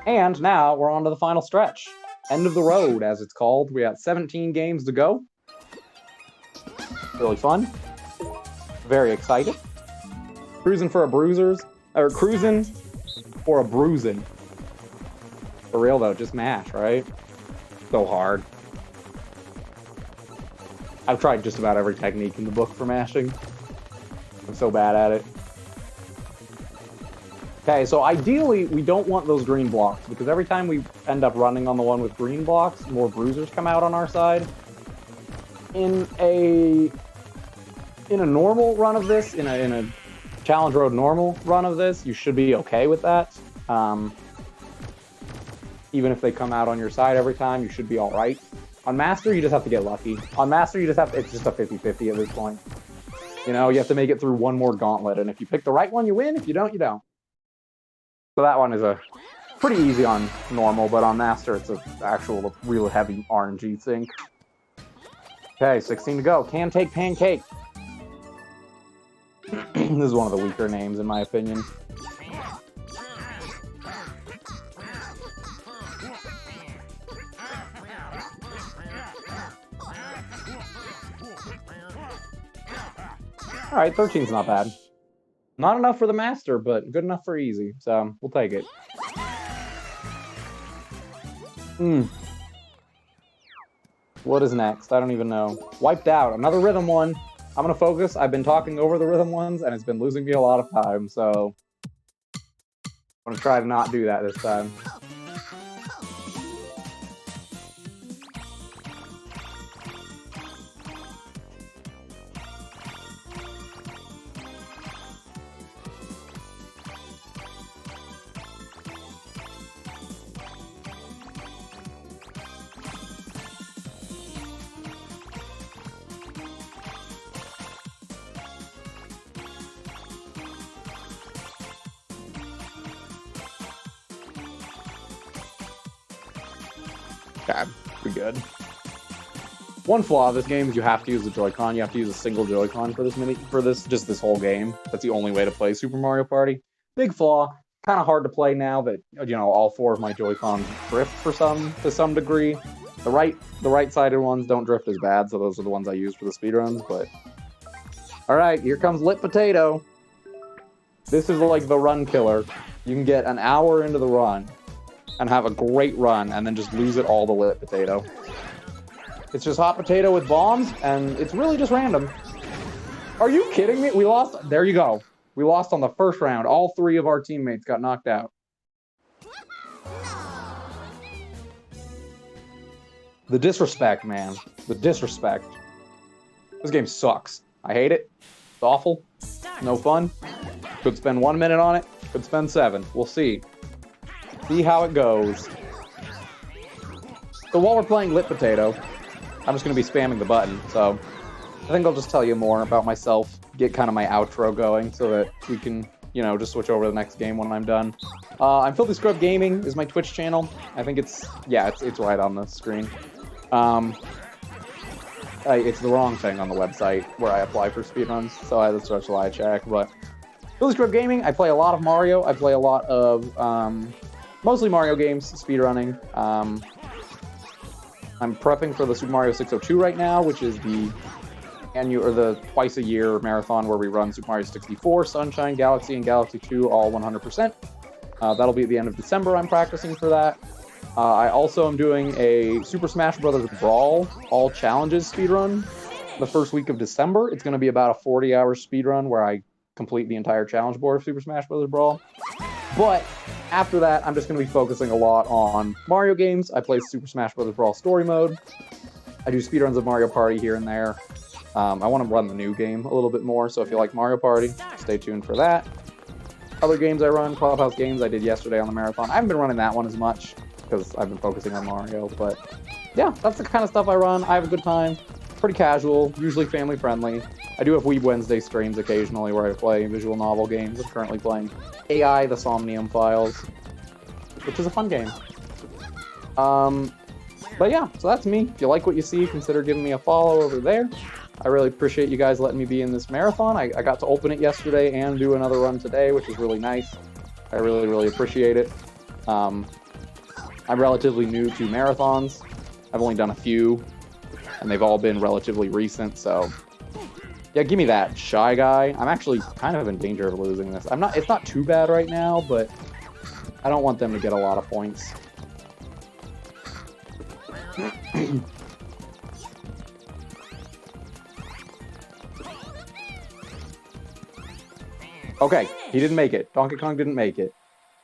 And now we're on to the final stretch. End of the road, as it's called. We got 17 games to go. Really fun. Very excited. Cruising for a bruisers. Or cruising for a bruising. For real though, just mash, right? So hard. I've tried just about every technique in the book for mashing. I'm so bad at it. Okay, so ideally, we don't want those green blocks, because every time we end up running on the one with green blocks, more bruisers come out on our side. In a normal run of this, in a Challenge Road normal run of this, you should be okay with that. Even if they come out on your side every time, you should be alright. On Master, you just have to get lucky. On Master, you just have to, it's just a 50-50 at this point. You know, you have to make it through one more gauntlet, and if you pick the right one, you win. If you don't, you don't. So that one is a pretty easy on normal, but on Master, it's an actual real heavy RNG sink. Okay, 16 to go. Can take pancake. This is one of the weaker names, in my opinion. Alright, 13's not bad. Not enough for the Master, but good enough for easy, so we'll take it. What is next? I don't even know. Wiped out. Another rhythm one. I'm gonna focus. I've been talking over the rhythm ones, and it's been losing me a lot of time, so I'm gonna try to not do that this time. Okay, pretty good. One flaw of this game is you have to use the Joy-Con. You have to use a single Joy-Con for this whole game. That's the only way to play Super Mario Party. Big flaw. Kind of hard to play now that, you know, all four of my Joy-Cons drift to some degree. The right-sided ones don't drift as bad, so those are the ones I use for the speedruns, but... Alright, here comes Lit Potato. This is like the run killer. You can get an hour into the run and have a great run, and then just lose it all to Lit Potato. It's just hot potato with bombs, and it's really just random. Are you kidding me? We lost. There you go. We lost on the first round. All three of our teammates got knocked out. The disrespect, man. The disrespect. This game sucks. I hate it. It's awful. No fun. Could spend 1 minute on it. Could spend 7. We'll see. See how it goes. So while we're playing Lit Potato, I'm just going to be spamming the button, so I think I'll just tell you more about myself, get kind of my outro going so that we can, you know, just switch over to the next game when I'm done. I'm filthyscrubgaming is my Twitch channel. I think it's right on the screen. It's the wrong thing on the website where I apply for speedruns, so that's why I check, but filthyscrubgaming, I play a lot of Mario. I play a lot of, mostly Mario games, speedrunning. I'm prepping for the Super Mario 602 right now, which is the annual or the twice a year marathon where we run Super Mario 64, Sunshine, Galaxy, and Galaxy 2 all 100%. That'll be at the end of December. I'm practicing for that. I also am doing a Super Smash Bros. Brawl all challenges speedrun the first week of December. It's going to be about a 40-hour speedrun where I complete the entire challenge board of Super Smash Bros. Brawl. But after that, I'm just going to be focusing a lot on Mario games. I play Super Smash Bros. Brawl story mode. I do speedruns of Mario Party here and there. I want to run the new game a little bit more, so if you like Mario Party, stay tuned for that. Other games I run, Clubhouse games I did yesterday on the marathon. I haven't been running that one as much because I've been focusing on Mario, but yeah, that's the kind of stuff I run. I have a good time. Pretty casual, usually family friendly. I do have Weeb Wednesday streams occasionally where I play visual novel games. I'm currently playing AI, the Somnium Files, which is a fun game. But yeah, so that's me. If you like what you see, consider giving me a follow over there. I really appreciate you guys letting me be in this marathon. I got to open it yesterday and do another run today, which is really nice. I really, really appreciate it. I'm relatively new to marathons. I've only done a few, and they've all been relatively recent, so yeah, give me that, Shy Guy. I'm actually kind of in danger of losing this. It's not too bad right now, but I don't want them to get a lot of points. Okay, he didn't make it. Donkey Kong didn't make it.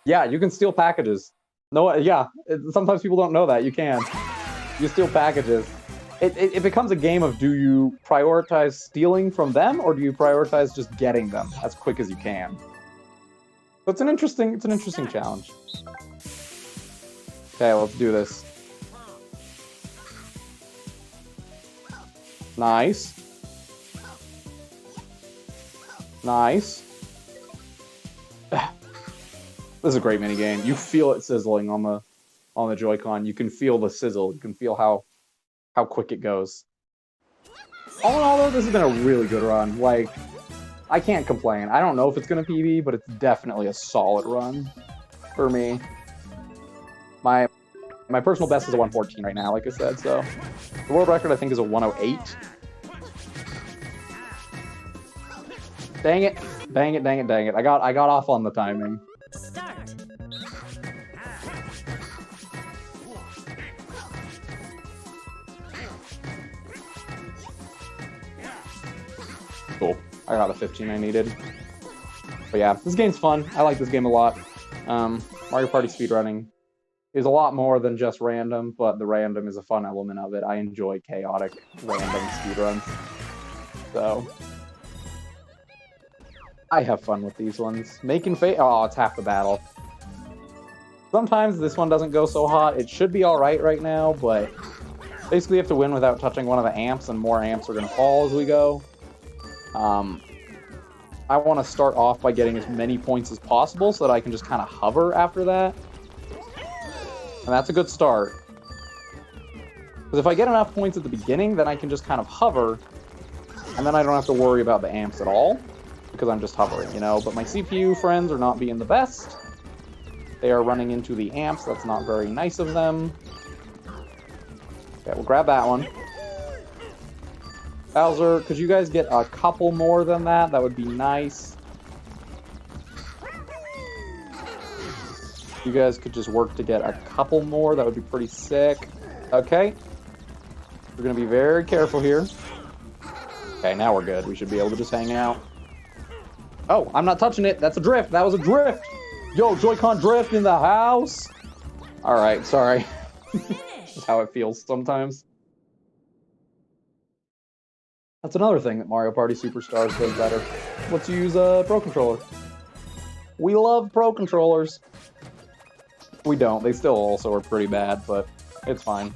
Yeah, you can steal packages. No, yeah, sometimes people don't know that. You can. You steal packages. It becomes a game of, do you prioritize stealing from them or do you prioritize just getting them as quick as you can? So it's an interesting challenge. Okay, let's do this. Nice. Nice. This is a great minigame. You feel it sizzling on the Joy-Con. You can feel the sizzle. You can feel how quick it goes. All in all, though, this has been a really good run. Like, I can't complain. I don't know if it's going to PB, but it's definitely a solid run for me. My personal best is a 114 right now, like I said, so the world record, I think, is a 108. Dang it. Dang it, dang it, dang it. I got off on the timing. Start. Cool. I got the 15 I needed. But yeah, this game's fun. I like this game a lot. Mario Party speedrunning is a lot more than just random, but the random is a fun element of it. I enjoy chaotic, random speedruns. So I have fun with these ones. Making oh, it's half the battle. Sometimes this one doesn't go so hot. It should be alright right now, but basically you have to win without touching one of the amps, and more amps are going to fall as we go. I want to start off by getting as many points as possible so that I can just kind of hover after that. And that's a good start. Because if I get enough points at the beginning, then I can just kind of hover, and then I don't have to worry about the amps at all, because I'm just hovering, you know? But my CPU friends are not being the best. They are running into the amps. That's not very nice of them. Okay, we'll grab that one. Bowser, could you guys get a couple more than that? That would be nice. You guys could just work to get a couple more. That would be pretty sick. Okay. We're going to be very careful here. Okay, now we're good. We should be able to just hang out. Oh, I'm not touching it. That's a drift. That was a drift. Yo, Joy-Con drift in the house. All right, sorry. That's how it feels sometimes. That's another thing that Mario Party Superstars does better. Let's use a Pro Controller. We love Pro Controllers. We don't. They still also are pretty bad, but it's fine.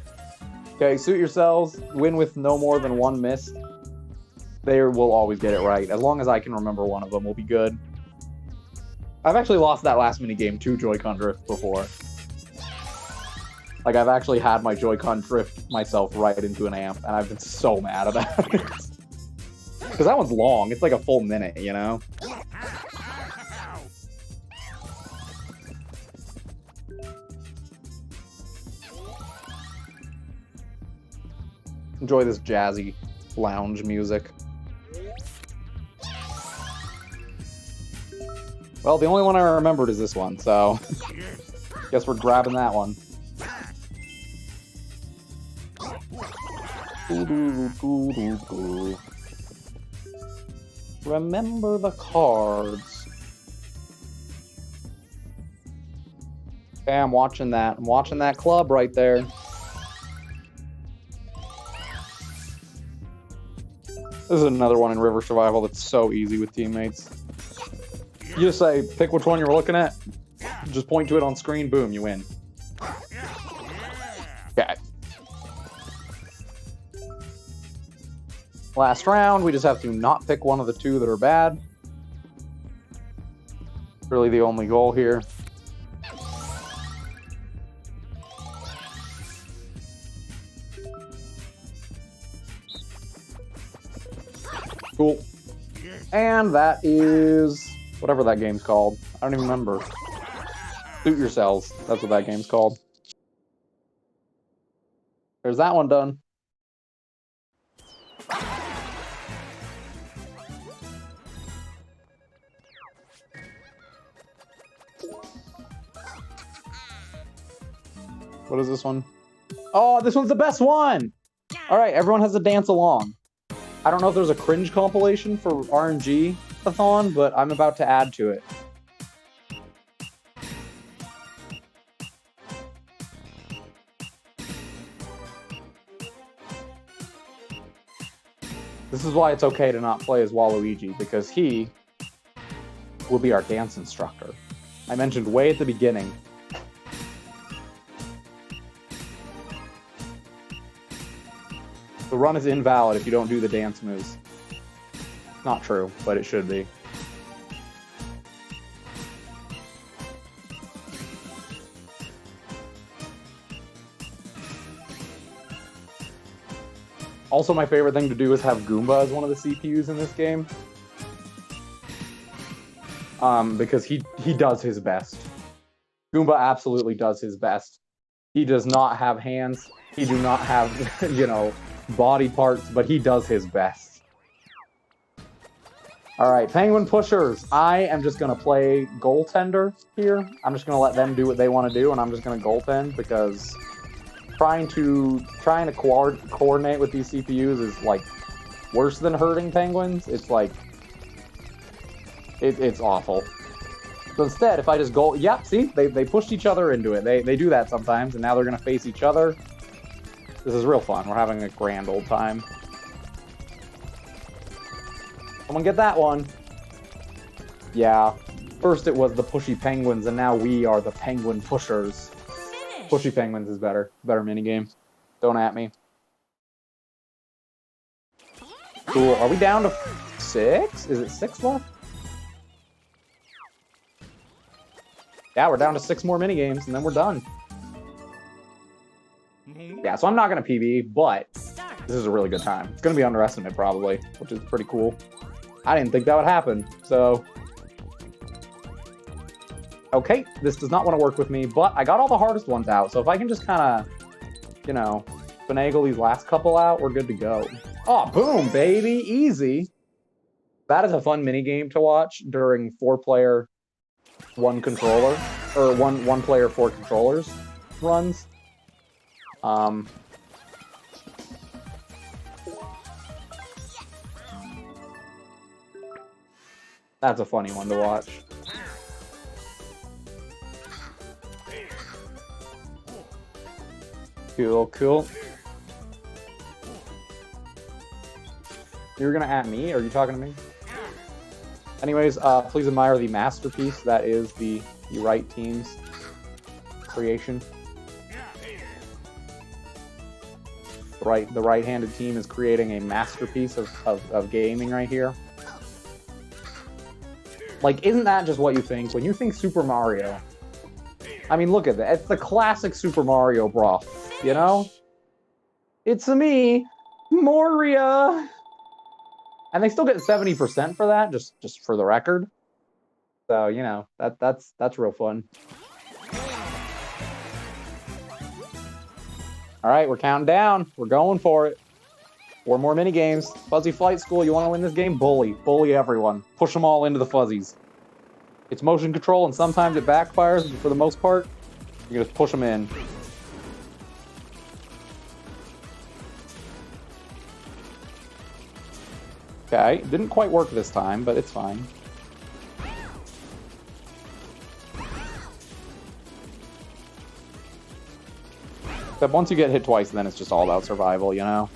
Okay, suit yourselves. Win with no more than one miss. They will always get it right. As long as I can remember one of them, we'll be good. I've actually lost that last minigame to Joy-Con drift before. Like, I've actually had my Joy-Con drift myself right into an amp, and I've been so mad about it. Because that one's long. It's like a full minute, you know? Enjoy this jazzy lounge music. Well, the only one I remembered is this one, so guess we're grabbing that one. Remember the cards. Okay, I'm watching that. I'm watching that club right there. This is another one in River Survival that's so easy with teammates. You just say, pick which one you're looking at. Just point to it on screen, boom, you win. Okay. Last round, we just have to not pick one of the two that are bad. Really the only goal here. Cool. And that is whatever that game's called. I don't even remember. Suit Yourselves. That's what that game's called. There's that one done. What is this one? Oh, this one's the best one! Alright, everyone has to dance along. I don't know if there's a cringe compilation for RNG-A-Thon, but I'm about to add to it. This is why it's okay to not play as Waluigi, because he will be our dance instructor. I mentioned way at the beginning. The run is invalid if you don't do the dance moves. Not true, but it should be. Also, my favorite thing to do is have Goomba as one of the CPUs in this game. Because he does his best. Goomba absolutely does his best. He does not have hands. He do not have, you know, body parts, but he does his best. Alright, Penguin Pushers. I am just going to play goaltender here. I'm just going to let them do what they want to do, and I'm just going to goaltend, because trying to coordinate with these CPUs is, like, worse than hurting penguins. It's, like, it's awful. So instead, if I just goal... Yeah, see? They pushed each other into it. They do that sometimes, and now they're going to face each other. This is real fun. We're having a grand old time. Someone get that one. Yeah. First it was the pushy penguins, and now we are the penguin pushers. Finish. Pushy penguins is better. Better minigame. Don't at me. Cool. Are we down to 6? Is it 6 left? Yeah, we're down to 6 more minigames, and then we're done. Yeah, so I'm not going to PB, but this is a really good time. It's going to be underestimated, probably, which is pretty cool. I didn't think that would happen, so... Okay, this does not want to work with me, but I got all the hardest ones out, so if I can just kind of, you know, finagle these last couple out, we're good to go. Oh, boom, baby! Easy! That is a fun minigame to watch during 4-player, 1 controller, or one player, 4 controllers runs. That's a funny one to watch. Cool, cool. You're gonna at me? Are you talking to me? Anyways, please admire the masterpiece that is the right team's creation. The right-handed team is creating a masterpiece of gaming right here. Like, isn't that just what you think? When you think Super Mario, I mean, look at that. It's the classic Super Mario Bros. You know? It's me, Moria! And they still get 70% for that, just for the record. So, you know, that's real fun. Alright, we're counting down. We're going for it. 4 more minigames. Fuzzy Flight School, you want to win this game? Bully. Bully everyone. Push them all into the fuzzies. It's motion control, and sometimes it backfires, but for the most part, you just push them in. Okay, didn't quite work this time, but it's fine. But once you get hit twice, then it's just all about survival, you know?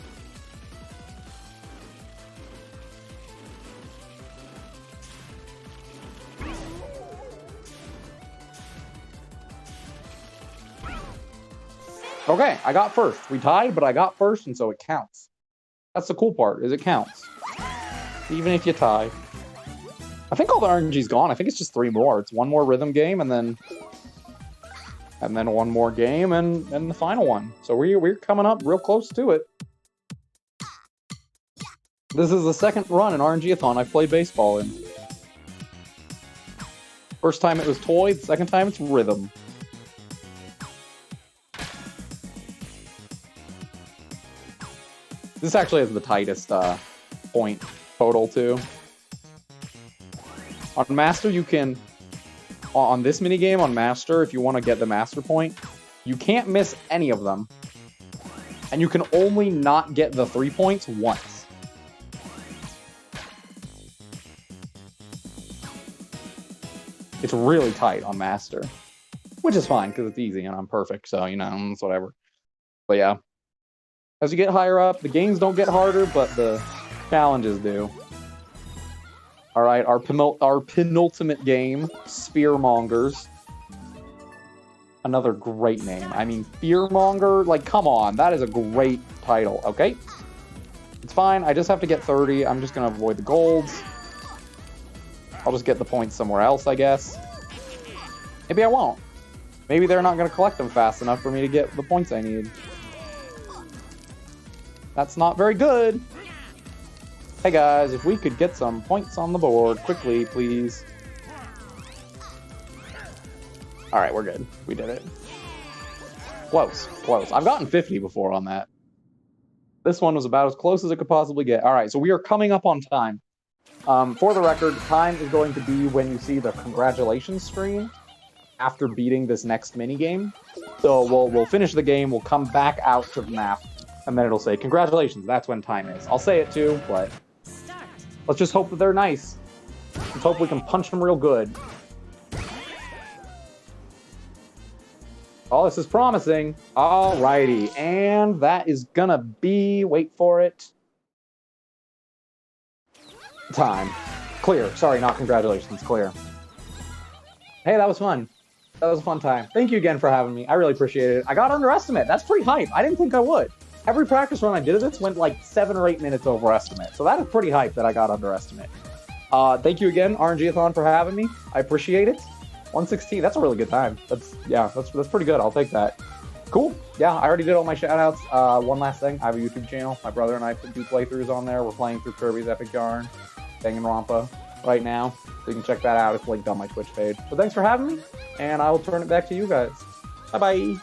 Okay, I got first. We tied, but I got first, and so it counts. That's the cool part, is it counts. Even if you tie. I think all the RNG's gone. I think it's just 3 more. It's 1 more rhythm game, and then 1 more game, and the final one. So we're coming up real close to it. This is the second run in RNG-A-Thon I've played baseball in. First time it was toy, the second time it's rhythm. This actually has the tightest point total, too. On Master, you can... On this minigame, on Master, if you want to get the Master point, you can't miss any of them. And you can only not get the 3 points once. It's really tight on Master. Which is fine, because it's easy and I'm perfect, so, you know, it's whatever. But yeah. As you get higher up, the games don't get harder, but the challenges do. Alright, our penultimate game, Spearmongers. Another great name. I mean, Fearmonger, like, come on, that is a great title, okay? It's fine, I just have to get 30, I'm just gonna avoid the golds. I'll just get the points somewhere else, I guess. Maybe I won't. Maybe they're not gonna collect them fast enough for me to get the points I need. That's not very good. Hey guys, if we could get some points on the board quickly, please. Alright, we're good. We did it. Close, close. I've gotten 50 before on that. This one was about as close as it could possibly get. Alright, so we are coming up on time. For the record, time is going to be when you see the congratulations screen after beating this next minigame. So we'll finish the game, we'll come back out to the map, and then it'll say, congratulations, that's when time is. I'll say it too, but let's just hope that they're nice. Let's hope we can punch them real good. Oh, this is promising. Alrighty, and that is gonna be, wait for it, time. Clear. Sorry, not congratulations, clear. Hey, that was fun. That was a fun time. Thank you again for having me. I really appreciate it. I got underestimate. That's pretty hype. I didn't think I would. Every practice run I did of this went like 7 or 8 minutes over estimate. So that is pretty hype that I got underestimate. Thank you again, RNG-A-Thon, for having me. I appreciate it. 116, that's a really good time. That's pretty good. I'll take that. Cool. Yeah, I already did all my shoutouts. One last thing, I have a YouTube channel. My brother and I do playthroughs on there. We're playing through Kirby's Epic Yarn, Danganronpa right now. So you can check that out. It's linked on my Twitch page. But thanks for having me, and I will turn it back to you guys. Bye-bye.